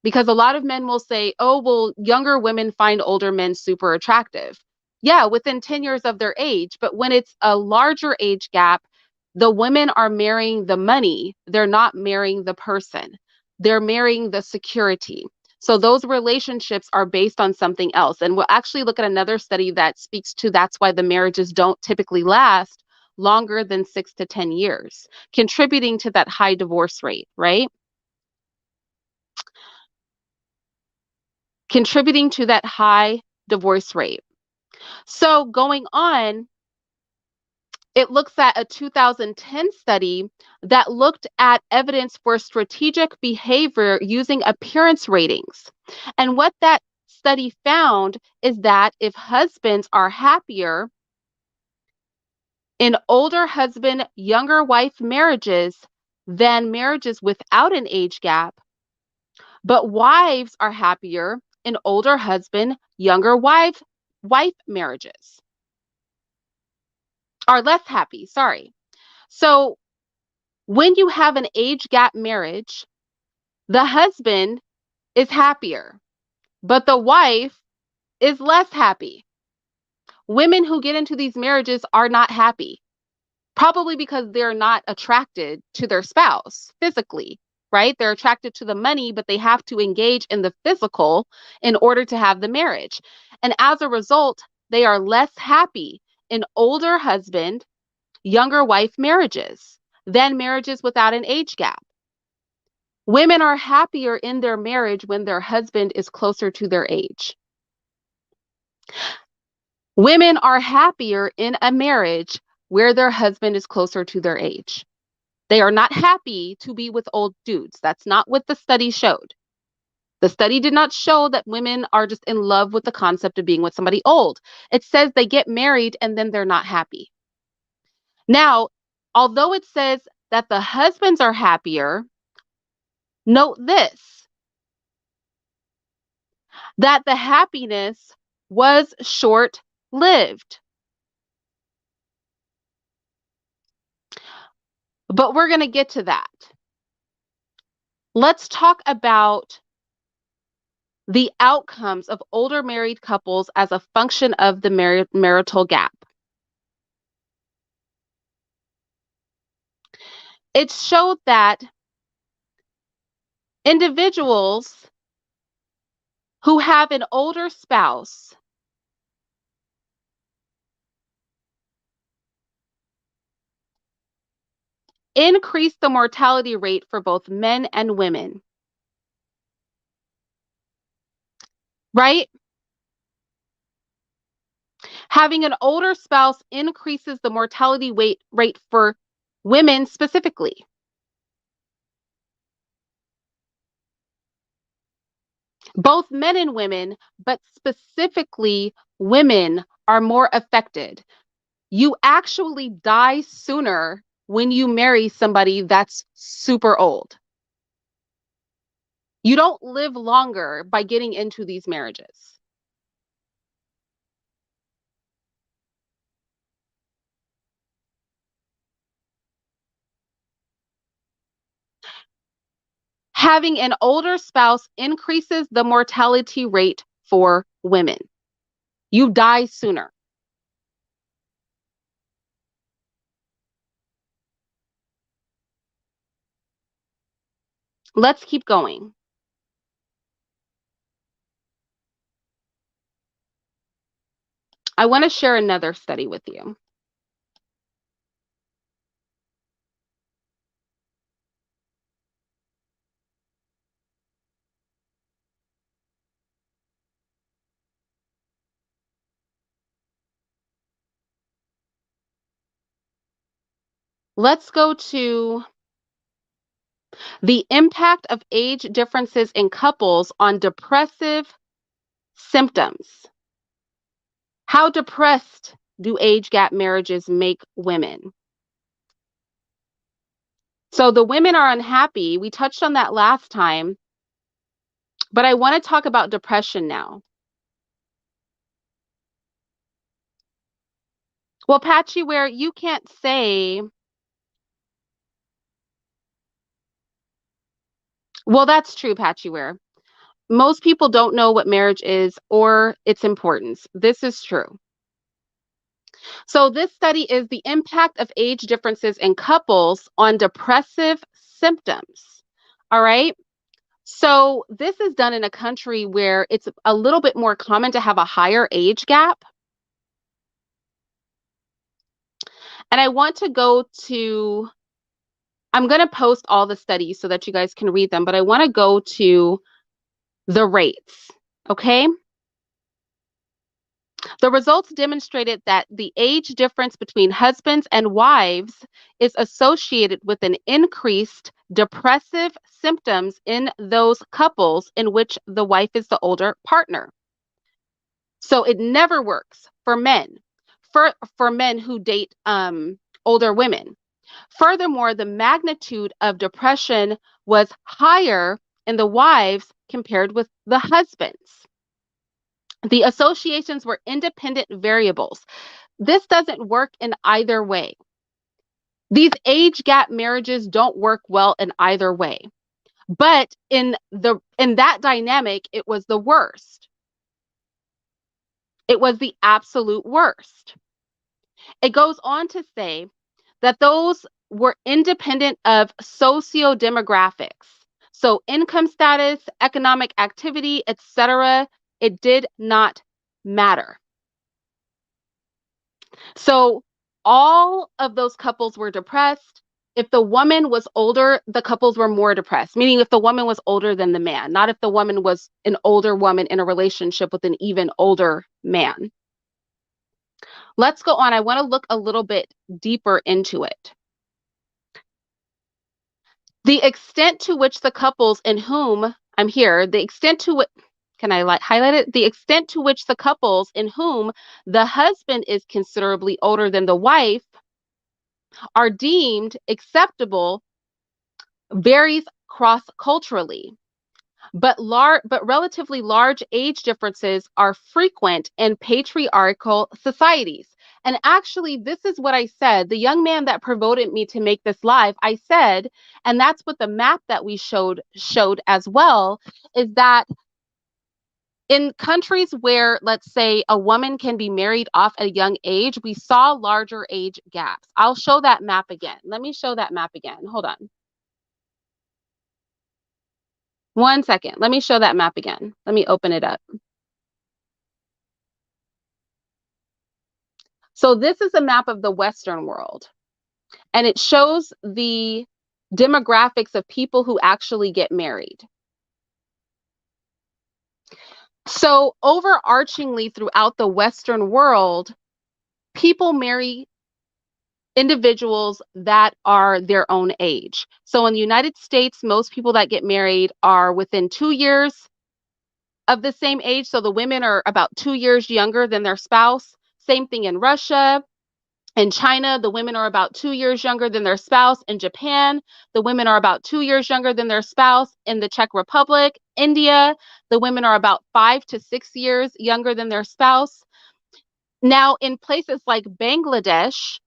Because a lot of men will say, oh, well, younger women find older men super attractive. Yeah, within 10 years of their age. But when it's a larger age gap, the women are marrying the money. They're not marrying the person. They're marrying the security. So those relationships are based on something else. And we'll actually look at another study that speaks to that's why the marriages don't typically last longer than 6 to 10 years, contributing to that high divorce rate, right? Contributing to that high divorce rate. So going on, it looks at a 2010 study that looked at evidence for strategic behavior using appearance ratings. And what that study found is that if husbands are happier in older husband, younger wife marriages than marriages without an age gap, but wives are happier in older husband, younger wife marriages. Are less happy, sorry. So when you have an age gap marriage, the husband is happier, but the wife is less happy. Women who get into these marriages are not happy, probably because they're not attracted to their spouse physically, right? They're attracted to the money, but they have to engage in the physical in order to have the marriage. And as a result, they are less happy in older husband, younger wife marriages than marriages without an age gap. Women are happier in their marriage when their husband is closer to their age. Women are happier in a marriage where their husband is closer to their age. They are not happy to be with old dudes. That's not what the study showed. The study did not show that women are just in love with the concept of being with somebody old. It says they get married and then they're not happy. Now, although it says that the husbands are happier, note this, that the happiness was short lived. But we're going to get to that. Let's talk about the outcomes of older married couples as a function of the marital gap. It showed that individuals who have an older spouse increase the mortality rate for both men and women. Right? Having an older spouse increases the mortality rate for women specifically. Both men and women, but specifically women are more affected. You actually die sooner when you marry somebody that's super old. You don't live longer by getting into these marriages. Having an older spouse increases the mortality rate for women. You die sooner. Let's keep going. I want to share another study with you. Let's go to the impact of age differences in couples on depressive symptoms. How depressed do age gap marriages make women? So the women are unhappy. We touched on that last time, but I want to talk about depression now. Well, Patchy, where you can't say, well, that's true, Patchy, most people don't know what marriage is or its importance. This is true. So, this study is the impact of age differences in couples on depressive symptoms. All right. So, this is done in a country where it's a little bit more common to have a higher age gap. And I want to go to, I'm going to post all the studies so that you guys can read them, but I want to go to the rates. Okay. The results demonstrated that the age difference between husbands and wives is associated with an increased depressive symptoms in those couples in which the wife is the older partner. So it never works for men, for men who date older women. Furthermore, the magnitude of depression was higher in the wives compared with the husbands. The associations were independent variables. This doesn't work in either way. These age gap marriages don't work well in either way. But in that dynamic, it was the worst. It was the absolute worst. It goes on to say that those were independent of socio-demographics. So income status, economic activity, etc., it did not matter. So all of those couples were depressed. If the woman was older, the couples were more depressed, meaning if the woman was older than the man, not if the woman was an older woman in a relationship with an even older man. Let's go on. I want to look a little bit deeper into it. The extent to which the couples in whom I'm here, the extent to which, can I highlight it? The extent to which the couples in whom the husband is considerably older than the wife are deemed acceptable varies cross-culturally, but relatively large age differences are frequent in patriarchal societies. And actually, this is what I said. The young man that provoked me to make this live, I said, and that's what the map that we showed as well, is that in countries where, let's say, a woman can be married off at a young age, we saw larger age gaps. I'll show that map again. Let me show that map again. Hold on. 1 second. Let me show that map again. Let me open it up. So this is a map of the Western world, and it shows the demographics of people who actually get married. So overarchingly throughout the Western world, people marry individuals that are their own age. So in the United States, most people that get married are within 2 years of the same age. So the women are about 2 years younger than their spouse. Same thing in Russia. In China, the women are about 2 years younger than their spouse. In Japan, the women are about 2 years younger than their spouse. In the Czech Republic, India, the women are about 5 to 6 years younger than their spouse. Now, in places like Bangladesh,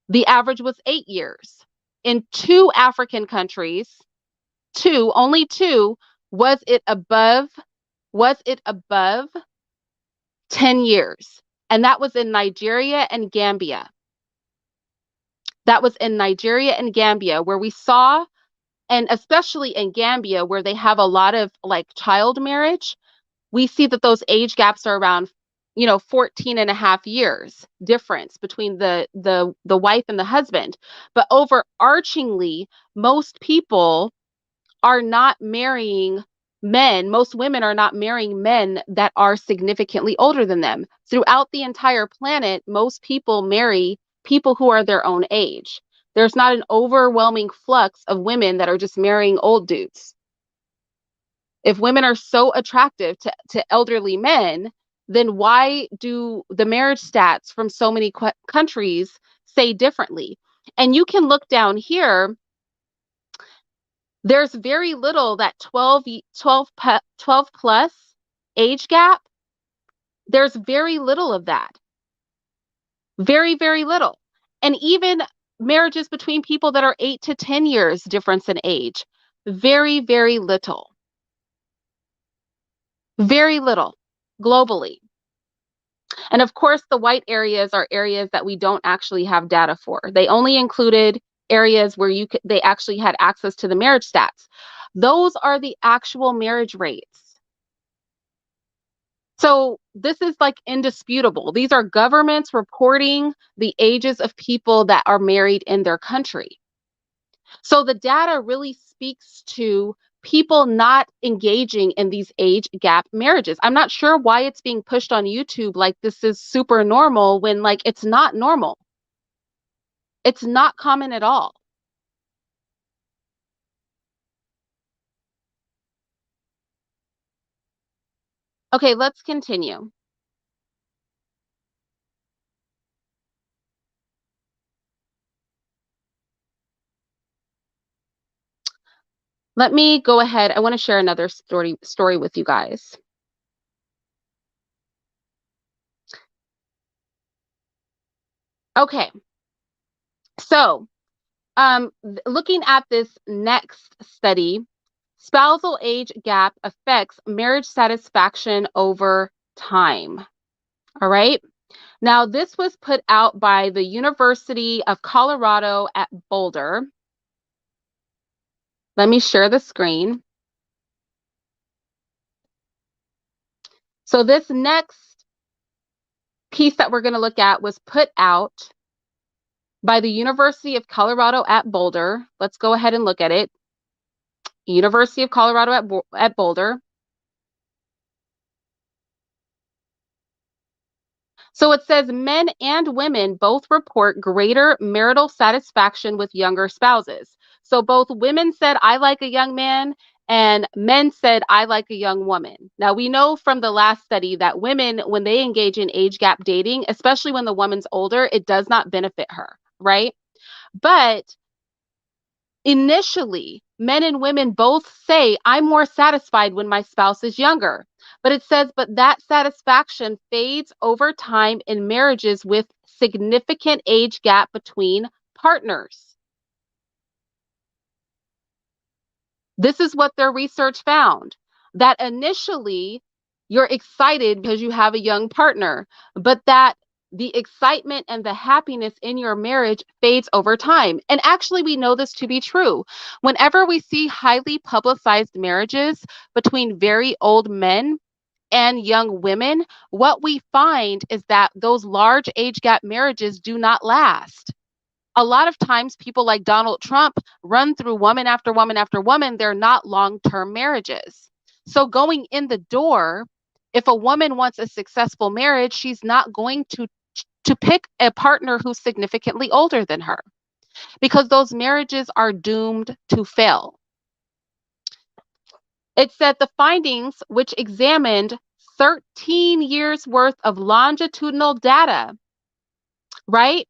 the average was 8 years. In two African countries, only two, was it above 10 years? And that was in Nigeria and Gambia. That was in Nigeria and Gambia, where we saw, and especially in Gambia, where they have a lot of like child marriage, we see that those age gaps are around 14 and a half years difference between the wife and the husband. But overarchingly, most people are not marrying men, most women are not marrying men that are significantly older than them. Throughout the entire planet, most people marry people who are their own age. There's not an overwhelming flux of women that are just marrying old dudes. If women are so attractive to elderly men, then why do the marriage stats from so many countries say differently? And you can look down here. There's very little that 12 plus age gap. There's very little of that. Very, very little. And even marriages between people that are 8 to 10 years difference in age. Very, very little. Very little globally. And of course, the white areas are areas that we don't actually have data for. They only included areas where they actually had access to the marriage stats. Those are the actual marriage rates. So this is like indisputable. These are governments reporting the ages of people that are married in their country. So the data really speaks to people not engaging in these age gap marriages. I'm not sure why it's being pushed on YouTube like this is super normal when like it's not normal. It's not common at all. Okay, let's continue. Let me go ahead. I want to share another story with you guys. Okay. So, looking at this next study, spousal age gap affects marriage satisfaction over time. All right. Now, this was put out by the University of Colorado at Boulder. Let me share the screen. So this next piece that we're going to look at was put out by the University of Colorado at Boulder. Let's go ahead and look at it. University of Colorado at Boulder. So it says men and women both report greater marital satisfaction with younger spouses. So both women said, I like a young man, and men said, I like a young woman. Now, we know from the last study that women, when they engage in age gap dating, especially when the woman's older, it does not benefit her, right? But initially, men and women both say, I'm more satisfied when my spouse is younger. But it says, but that satisfaction fades over time in marriages with significant age gap between partners. This is what their research found, that initially you're excited because you have a young partner, but that the excitement and the happiness in your marriage fades over time. And actually, we know this to be true. Whenever we see highly publicized marriages between very old men and young women, what we find is that those large age gap marriages do not last. A lot of times, people like Donald Trump run through woman after woman after woman. They're not long term marriages. So, going in the door, if a woman wants a successful marriage, she's not going to pick a partner who's significantly older than her because those marriages are doomed to fail. It said the findings, which examined 13 years worth of longitudinal data, right,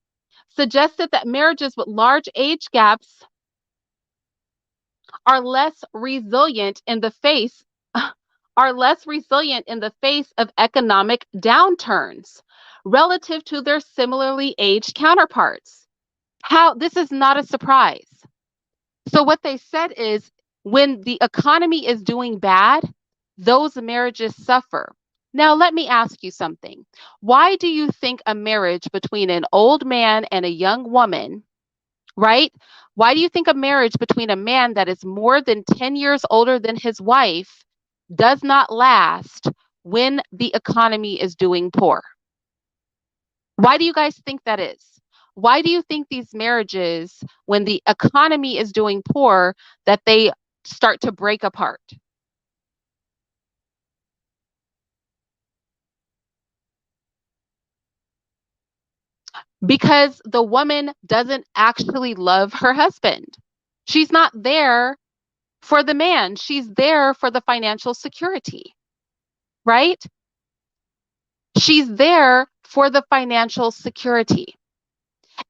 suggested that marriages with large age gaps are less resilient in the face are less resilient in the face of economic downturns relative to their similarly aged counterparts. How this is not a surprise. So what they said is when the economy is doing bad, those marriages suffer. Now let me ask you something. Why do you think a marriage between an old man and a young woman, right? Why do you think a marriage between a man that is more than 10 years older than his wife does not last when the economy is doing poor? Why do you guys think that is? Why do you think these marriages, when the economy is doing poor, that they start to break apart? Because the woman doesn't actually love her husband. She's not there for the man, she's there for the financial security, right? She's there for the financial security.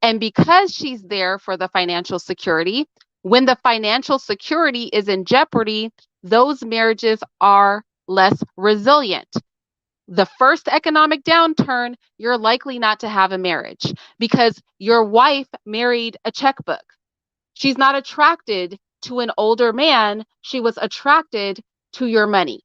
And because she's there for the financial security, when the financial security is in jeopardy, those marriages are less resilient. The first economic downturn, you're likely not to have a marriage because your wife married a checkbook. She's not attracted to an older man, she was attracted to your money.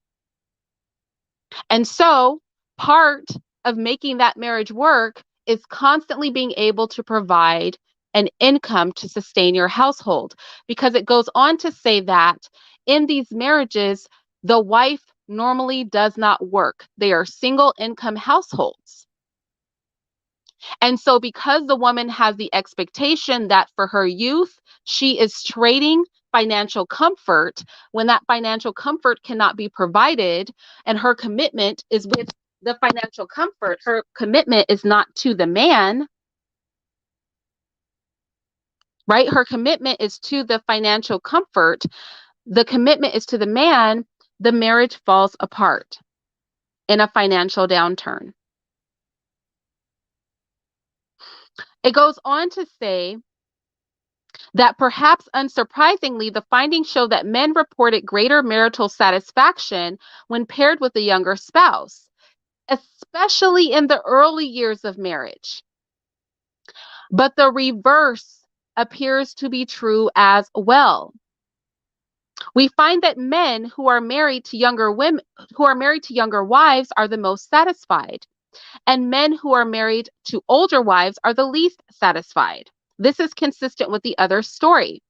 And so, part of making that marriage work is constantly being able to provide an income to sustain your household. Because it goes on to say that in these marriages, the wife normally does not work, they are single income households. And so, because the woman has the expectation that for her youth, she is trading financial comfort, when that financial comfort cannot be provided, and her commitment is with the financial comfort, her commitment is not to the man, right? Her commitment is to the financial comfort, the commitment is to the man, the marriage falls apart in a financial downturn. It goes on to say that perhaps unsurprisingly, the findings show that men reported greater marital satisfaction when paired with a younger spouse, especially in the early years of marriage. But the reverse appears to be true as well. We find that men who are married to younger women, who are married to younger wives, are the most satisfied, and men who are married to older wives are the least satisfied. This is consistent with the other story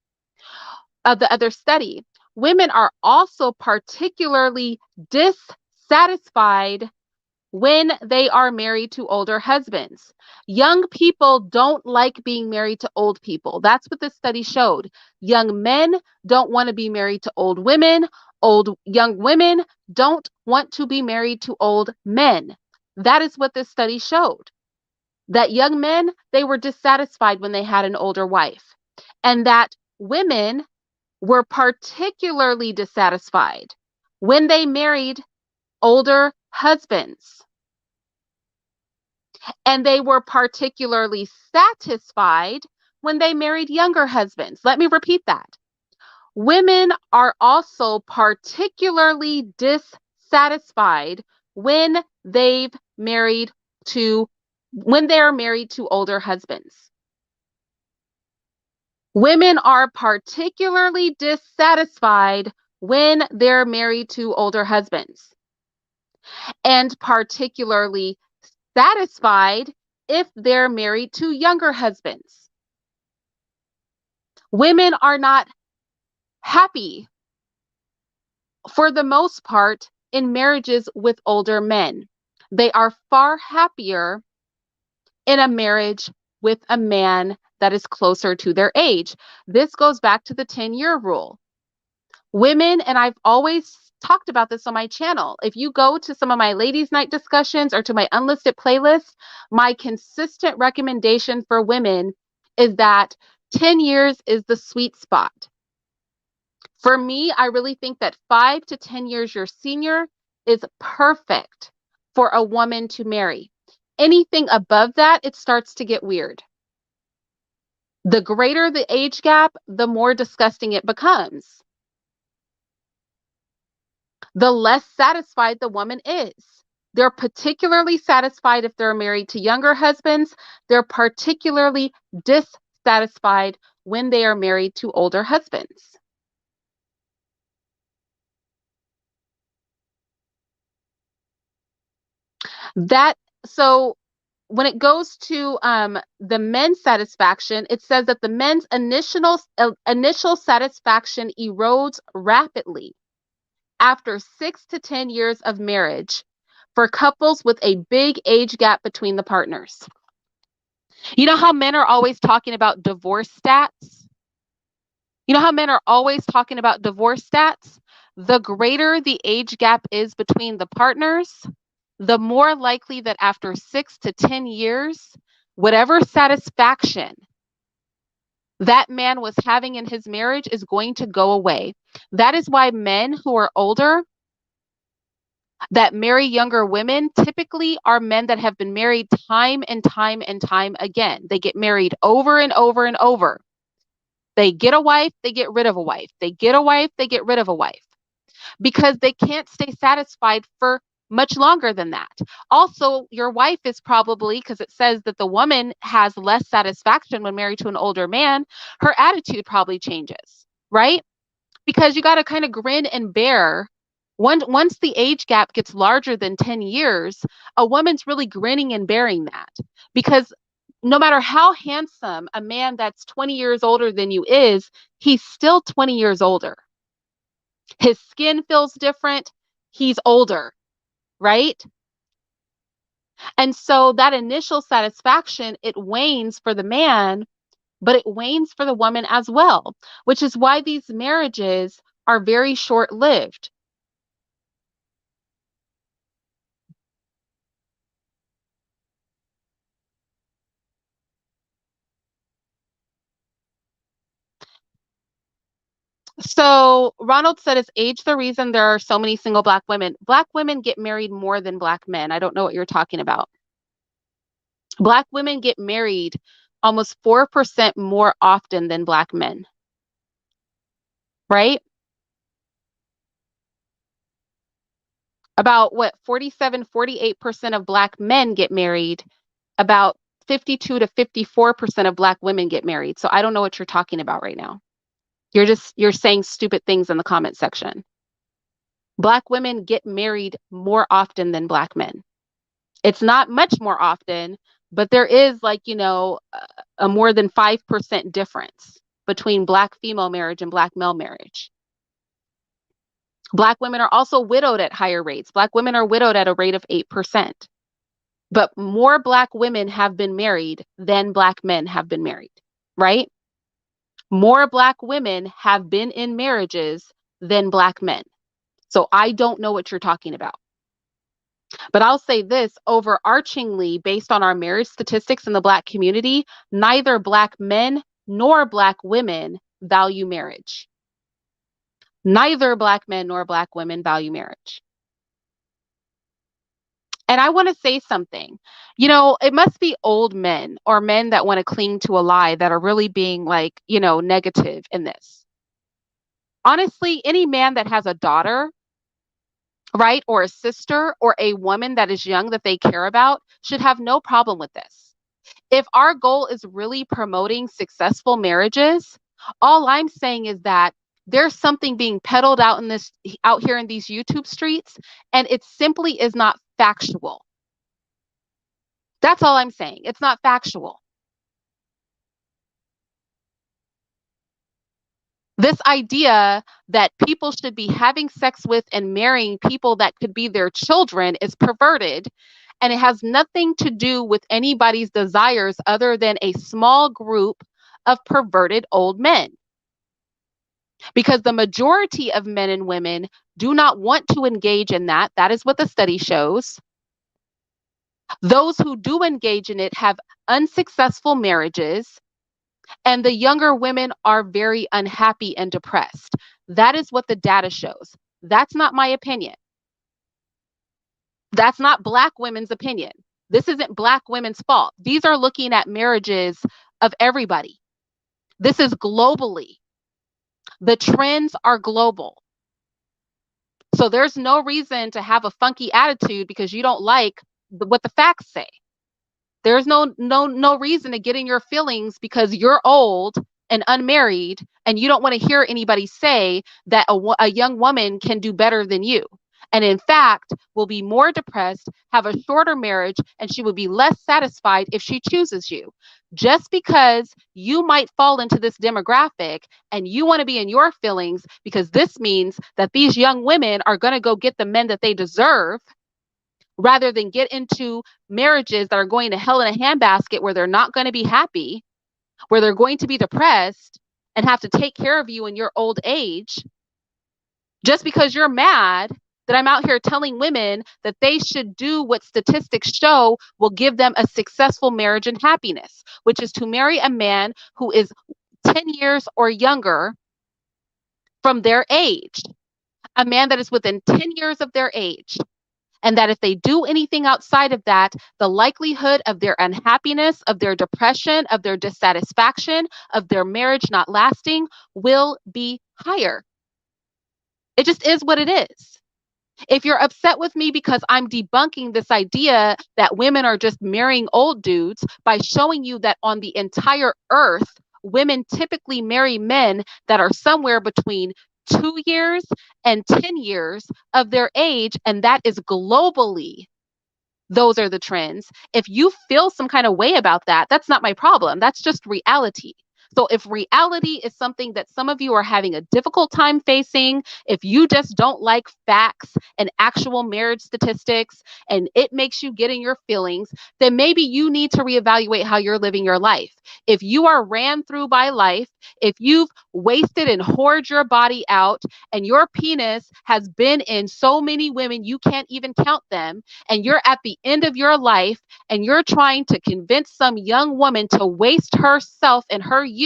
of the other study. Women are also particularly dissatisfied when they are married to older husbands. Young people don't like being married to old people. That's what this study showed. Young men don't want to be married to old women. Young women don't want to be married to old men. That is what this study showed. That young men, they were dissatisfied when they had an older wife. And that women were particularly dissatisfied when they married older husbands. And they were particularly satisfied when they married younger husbands. Let me repeat that. Women are also particularly dissatisfied when they've married to when they are married to older husbands. Women are particularly dissatisfied when they're married to older husbands, and particularly satisfied if they're married to younger husbands. Women are not happy, for the most part, in marriages with older men. They are far happier in a marriage with a man that is closer to their age. This goes back to the 10-year rule. Women, and I've always talked about this on my channel. If you go to some of my ladies' night discussions or to my unlisted playlist, my consistent recommendation for women is that 10 years is the sweet spot. For me, I really think that 5 to 10 years your senior is perfect for a woman to marry. Anything above that, it starts to get weird. The greater the age gap, the more disgusting it becomes. The less satisfied the woman is. They're particularly satisfied if they're married to younger husbands. They're particularly dissatisfied when they are married to older husbands. That so when it goes to the men's satisfaction, it says that the men's initial satisfaction erodes rapidly after 6 to 10 years of marriage for couples with a big age gap between the partners. You know how men are always talking about divorce stats? You know how men are always talking about divorce stats? The greater the age gap is between the partners, the more likely that after 6 to 10 years, whatever satisfaction that man was having in his marriage is going to go away. That is why men who are older that marry younger women typically are men that have been married time and time and time again. They get married over and over and over. They get a wife, they get rid of a wife. They get a wife, they get rid of a wife because they can't stay satisfied for much longer than that. Also, your wife is probably, because it says that the woman has less satisfaction when married to an older man, her attitude probably changes, right? Because you got to kind of grin and bear. Once the age gap gets larger than 10 years, a woman's really grinning and bearing that because no matter how handsome a man that's 20 years older than you is, he's still 20 years older. His skin feels different. He's older, right? And so that initial satisfaction, it wanes for the man, but it wanes for the woman as well, which is why these marriages are very short lived. So Ronald said, is age the reason there are so many single black women? Black women get married more than black men. I don't know what you're talking about. Black women get married almost 4% more often than black men, right? About what, 47, 48% of black men get married. About 52 to 54% of black women get married. So I don't know what you're talking about right now. You're saying stupid things in the comment section. Black women get married more often than black men. It's not much more often, but there is like, a more than 5% difference between black female marriage and black male marriage. Black women are also widowed at higher rates. Black women are widowed at a rate of 8%. But more black women have been married than black men have been married, right? More black women have been in marriages than black men. So I don't know what you're talking about. But I'll say this overarchingly, based on our marriage statistics in the black community, neither black men nor black women value marriage. Neither black men nor black women value marriage. And I want to say something. It must be old men or men that want to cling to a lie that are really being like, negative in this. Honestly, any man that has a daughter, right, or a sister or a woman that is young that they care about should have no problem with this. If our goal is really promoting successful marriages, all I'm saying is that there's something being peddled out here in these YouTube streets, and it simply is not factual. That's all I'm saying. It's not factual. This idea that people should be having sex with and marrying people that could be their children is perverted, and it has nothing to do with anybody's desires other than a small group of perverted old men. Because the majority of men and women do not want to engage in that. That is what the study shows. Those who do engage in it have unsuccessful marriages. And the younger women are very unhappy and depressed. That is what the data shows. That's not my opinion. That's not Black women's opinion. This isn't Black women's fault. These are looking at marriages of everybody. This is globally. The trends are global. So there's no reason to have a funky attitude because you don't like what the facts say. There's no reason to get in your feelings because you're old and unmarried and you don't want to hear anybody say that a young woman can do better than you. And in fact, will be more depressed, have a shorter marriage, and she will be less satisfied if she chooses you. Just because you might fall into this demographic and you want to be in your feelings because this means that these young women are going to go get the men that they deserve rather than get into marriages that are going to hell in a handbasket where they're not going to be happy, where they're going to be depressed and have to take care of you in your old age, just because you're mad that I'm out here telling women that they should do what statistics show will give them a successful marriage and happiness, which is to marry a man who is 10 years or younger from their age, a man that is within 10 years of their age. And that if they do anything outside of that, the likelihood of their unhappiness, of their depression, of their dissatisfaction, of their marriage not lasting will be higher. It just is what it is. If you're upset with me because I'm debunking this idea that women are just marrying old dudes by showing you that on the entire earth, women typically marry men that are somewhere between 2 years and 10 years of their age, and that is globally. Those are the trends. If you feel some kind of way about that, that's not my problem. That's just reality. So if reality is something that some of you are having a difficult time facing, if you just don't like facts and actual marriage statistics and it makes you get in your feelings, then maybe you need to reevaluate how you're living your life. If you are ran through by life, if you've wasted and hoard your body out and your penis has been in so many women you can't even count them, and you're at the end of your life and you're trying to convince some young woman to waste herself and her youth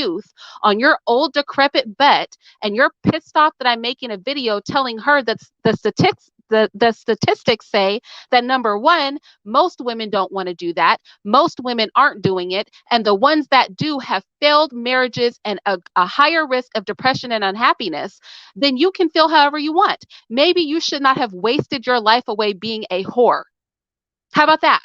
on your old decrepit butt, and you're pissed off that I'm making a video telling her that the statistics say that number one, most women don't want to do that. Most women aren't doing it. And the ones that do have failed marriages and a higher risk of depression and unhappiness, then you can feel however you want. Maybe you should not have wasted your life away being a whore. How about that?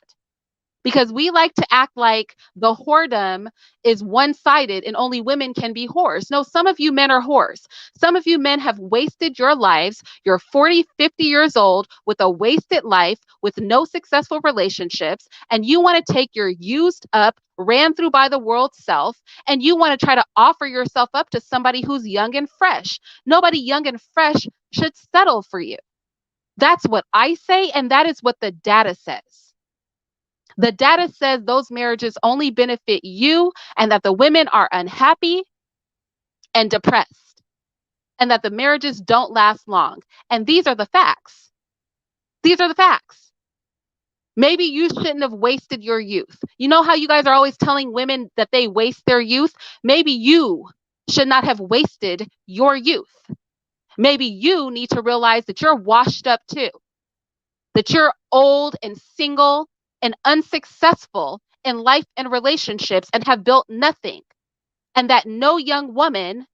Because we like to act like the whoredom is one-sided and only women can be whores. No, some of you men are whores. Some of you men have wasted your lives. You're 40, 50 years old with a wasted life, with no successful relationships, and you want to take your used up, ran through by the world self, and you want to try to offer yourself up to somebody who's young and fresh. Nobody young and fresh should settle for you. That's what I say, and that is what the data says. The data says those marriages only benefit you and that the women are unhappy and depressed and that the marriages don't last long. And these are the facts. These are the facts. Maybe you shouldn't have wasted your youth. You know how you guys are always telling women that they waste their youth? Maybe you should not have wasted your youth. Maybe you need to realize that you're washed up too, that you're old and single and unsuccessful in life and relationships and have built nothing. And that no young woman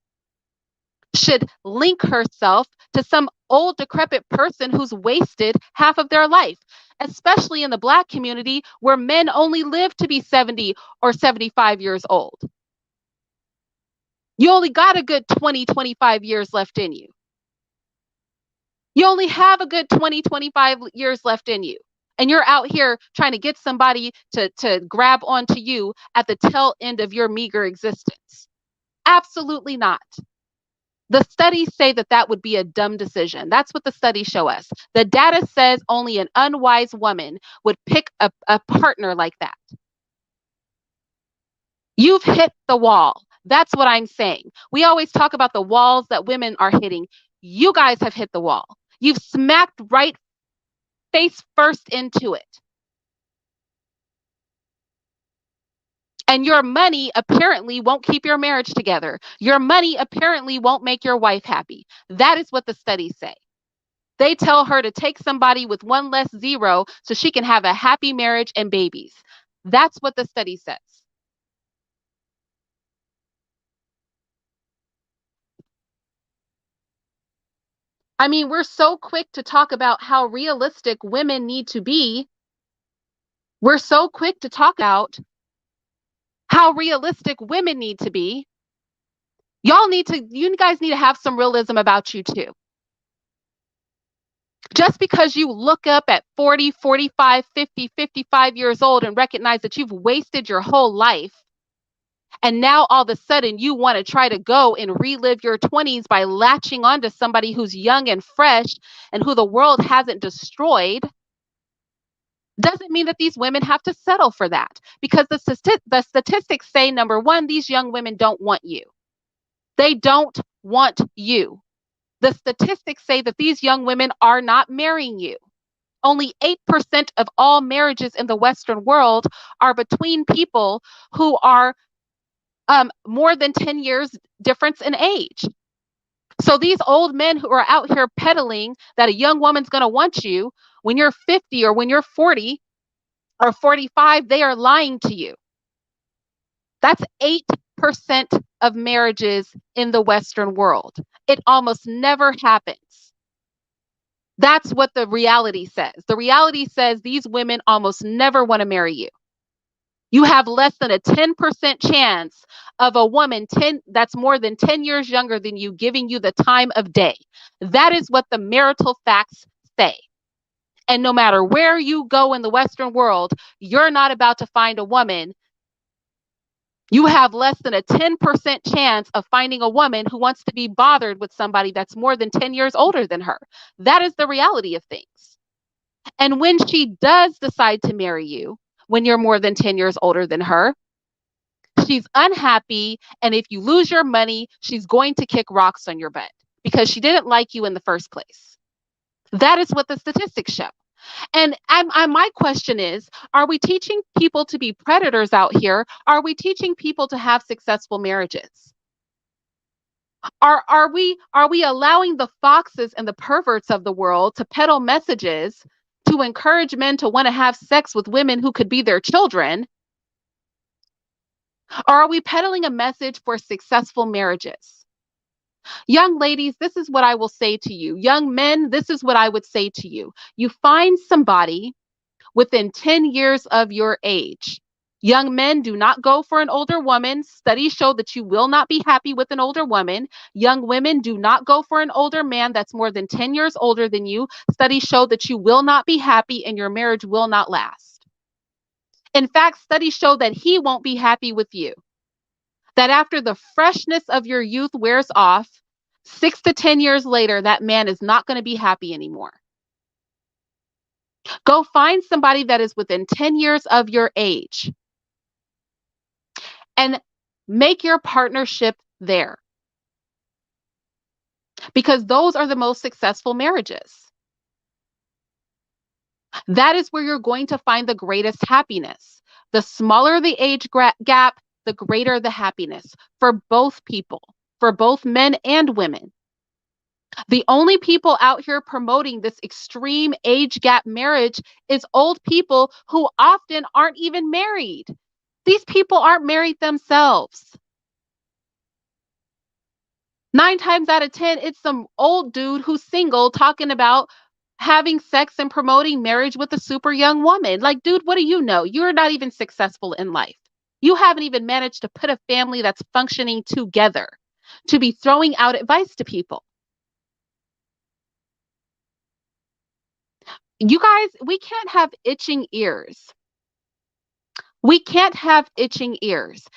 should link herself to some old decrepit person who's wasted half of their life, especially in the Black community where men only live to be 70 or 75 years old. You only got a good 20, 25 years left in you. You only have a good 20, 25 years left in you. And you're out here trying to get somebody to grab onto you at the tail end of your meager existence. Absolutely not. The studies say that that would be a dumb decision. That's what the studies show us. The data says only an unwise woman would pick a partner like that. You've hit the wall. That's what I'm saying. We always talk about the walls that women are hitting. You guys have hit the wall. You've smacked right face first into it. And your money apparently won't keep your marriage together. Your money apparently won't make your wife happy. That is what the studies say. They tell her to take somebody with one less zero so she can have a happy marriage and babies. That's what the study says. I mean, we're so quick to talk about how realistic women need to be. We're so quick to talk about how realistic women need to be. You guys need to have some realism about you too. Just because you look up at 40, 45, 50, 55 years old and recognize that you've wasted your whole life, and now all of a sudden you want to try to go and relive your 20s by latching onto somebody who's young and fresh and who the world hasn't destroyed, doesn't mean that these women have to settle for that. Because the statistics say, number one, these young women don't want you. They don't want you. The statistics say that these young women are not marrying you. Only 8% of all marriages in the Western world are between people who are more than 10 years difference in age. So these old men who are out here peddling that a young woman's going to want you when you're 50 or when you're 40 or 45, they are lying to you. That's 8% of marriages in the Western world. It almost never happens. That's what the reality says. The reality says these women almost never want to marry you. You have less than a 10% chance of a woman that's more than 10 years younger than you giving you the time of day. That is what the marital facts say. And no matter where you go in the Western world, you're not about to find a woman. You have less than a 10% chance of finding a woman who wants to be bothered with somebody that's more than 10 years older than her. That is the reality of things. And when she does decide to marry you, when you're more than 10 years older than her, she's unhappy. And if you lose your money, she's going to kick rocks on your butt because she didn't like you in the first place. That is what the statistics show. And my question is, are we teaching people to be predators out here? Are we teaching people to have successful marriages? Are we allowing the foxes and the perverts of the world to peddle messages to encourage men to want to have sex with women who could be their children? Or are we peddling a message for successful marriages? Young ladies, this is what I will say to you. Young men, this is what I would say to you. You find somebody within 10 years of your age. Young men, do not go for an older woman. Studies show that you will not be happy with an older woman. Young women, do not go for an older man that's more than 10 years older than you. Studies show that you will not be happy and your marriage will not last. In fact, studies show that he won't be happy with you. That after the freshness of your youth wears off, 6 to 10 years later, that man is not going to be happy anymore. Go find somebody that is within 10 years of your age and make your partnership there. Because those are the most successful marriages. That is where you're going to find the greatest happiness. The smaller the age gap, the greater the happiness for both people, for both men and women. The only people out here promoting this extreme age gap marriage is old people who often aren't even married. These people aren't married themselves. 9 times out of 10, it's some old dude who's single talking about having sex and promoting marriage with a super young woman. Like, dude, what do you know? You're not even successful in life. You haven't even managed to put a family that's functioning together to be throwing out advice to people. You guys, we can't have itching ears. We can't have itching ears.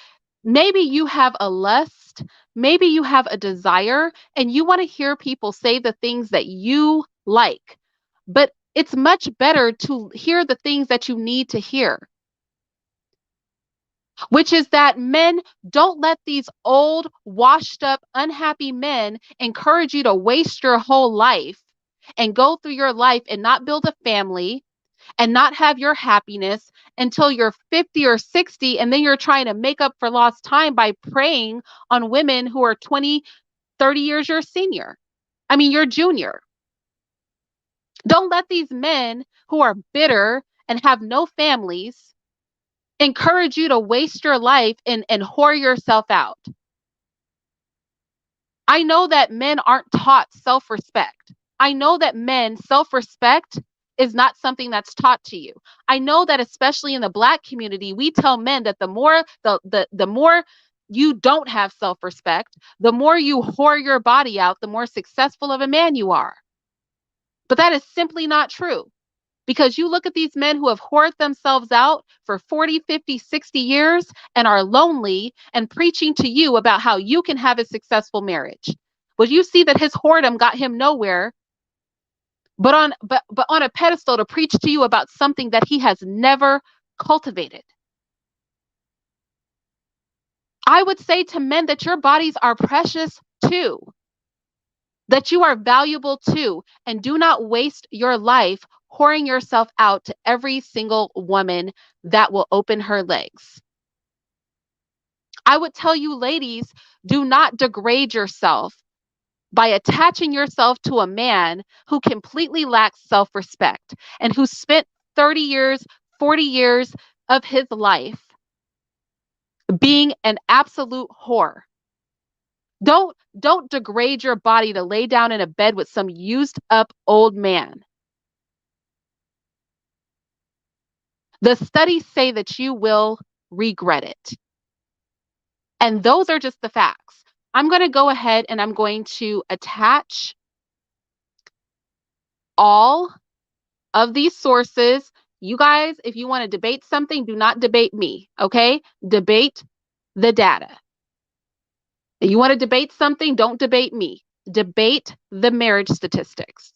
Maybe you have a lust, maybe you have a desire, and you want to hear people say the things that you like. But it's much better to hear the things that you need to hear, which is that men, don't let these old, washed up, unhappy men encourage you to waste your whole life and go through your life and not build a family and not have your happiness until you're 50 or 60, and then you're trying to make up for lost time by preying on women who are 20, 30 years your senior. I mean, your junior. Don't let these men who are bitter and have no families encourage you to waste your life and whore yourself out. I know that men aren't taught self-respect. I know that men, self-respect is not something that's taught to you. I know that especially in the Black community, we tell men that the more you don't have self-respect, the more you whore your body out, the more successful of a man you are. But that is simply not true. Because you look at these men who have whored themselves out for 40, 50, 60 years and are lonely and preaching to you about how you can have a successful marriage. But you see that his whoredom got him nowhere, but on a pedestal to preach to you about something that he has never cultivated. I would say to men that your bodies are precious too, that you are valuable too, and do not waste your life whoring yourself out to every single woman that will open her legs. I would tell you, ladies, do not degrade yourself by attaching yourself to a man who completely lacks self-respect and who spent 30 years, 40 years of his life being an absolute whore. Don't degrade your body to lay down in a bed with some used up old man. The studies say that you will regret it. And those are just the facts. I'm going to go ahead and I'm going to attach all of these sources. You guys, if you want to debate something, do not debate me, okay? Debate the data. If you want to debate something, don't debate me. Debate the marriage statistics.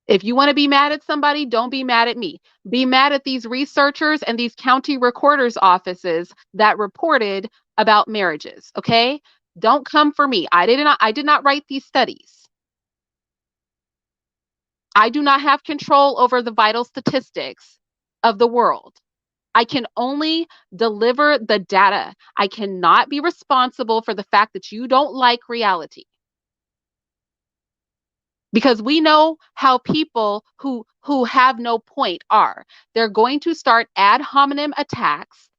If you want to be mad at somebody, don't be mad at me. Be mad at these researchers and these county recorders' offices that reported about marriages, okay? Don't come for me. I did not write these studies. I do not have control over the vital statistics of the world. I can only deliver the data. I cannot be responsible for the fact that you don't like reality. Because we know how people who have no point are. They're going to start ad hominem attacks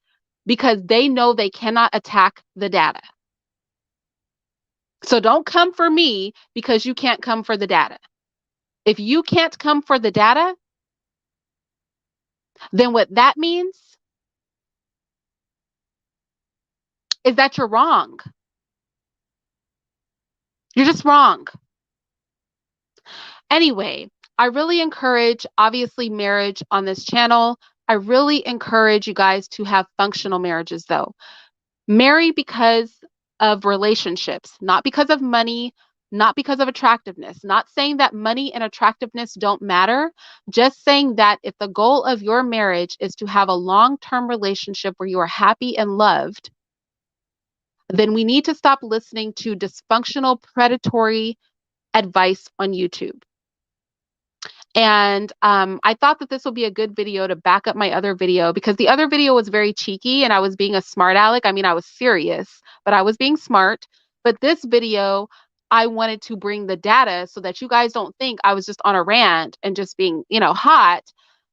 because they know they cannot attack the data. So don't come for me because you can't come for the data. If you can't come for the data, then what that means is that you're wrong. You're just wrong. Anyway, I really encourage, obviously, marriage on this channel. I really encourage you guys to have functional marriages, though. Marry because of relationships, not because of money, not because of attractiveness. Not saying that money and attractiveness don't matter, just saying that if the goal of your marriage is to have a long-term relationship where you are happy and loved, then we need to stop listening to dysfunctional, predatory advice on YouTube. And I thought that this would be a good video to back up my other video because the other video was very cheeky and I was being a smart aleck. I mean, I was serious, but I was being smart. But this video, I wanted to bring the data so that you guys don't think I was just on a rant and just being, hot,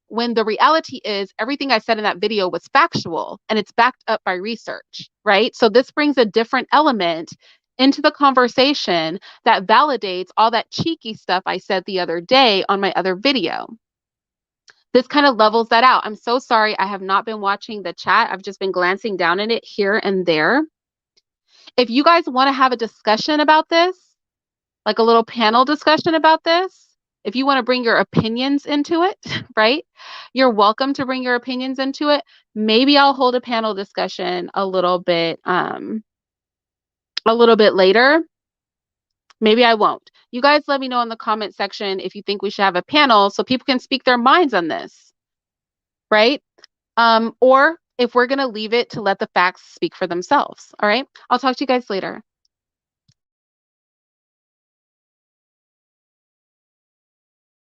when the reality is everything I said in that video was factual and it's backed up by research, right? So this brings a different element into the conversation that validates all that cheeky stuff I said the other day on my other video. This kind of levels that out. I'm so sorry I have not been watching the chat. I've just been glancing down at it here and there. If you guys want to have a discussion about this, like a little panel discussion about this, if you want to bring your opinions into it, right? You're welcome to bring your opinions into it. Maybe I'll hold a panel discussion a little bit later. Maybe I won't. You guys let me know in the comment section if you think we should have a panel so people can speak their minds on this, right? Or if we're going to leave it to let the facts speak for themselves. All right. I'll talk to you guys later.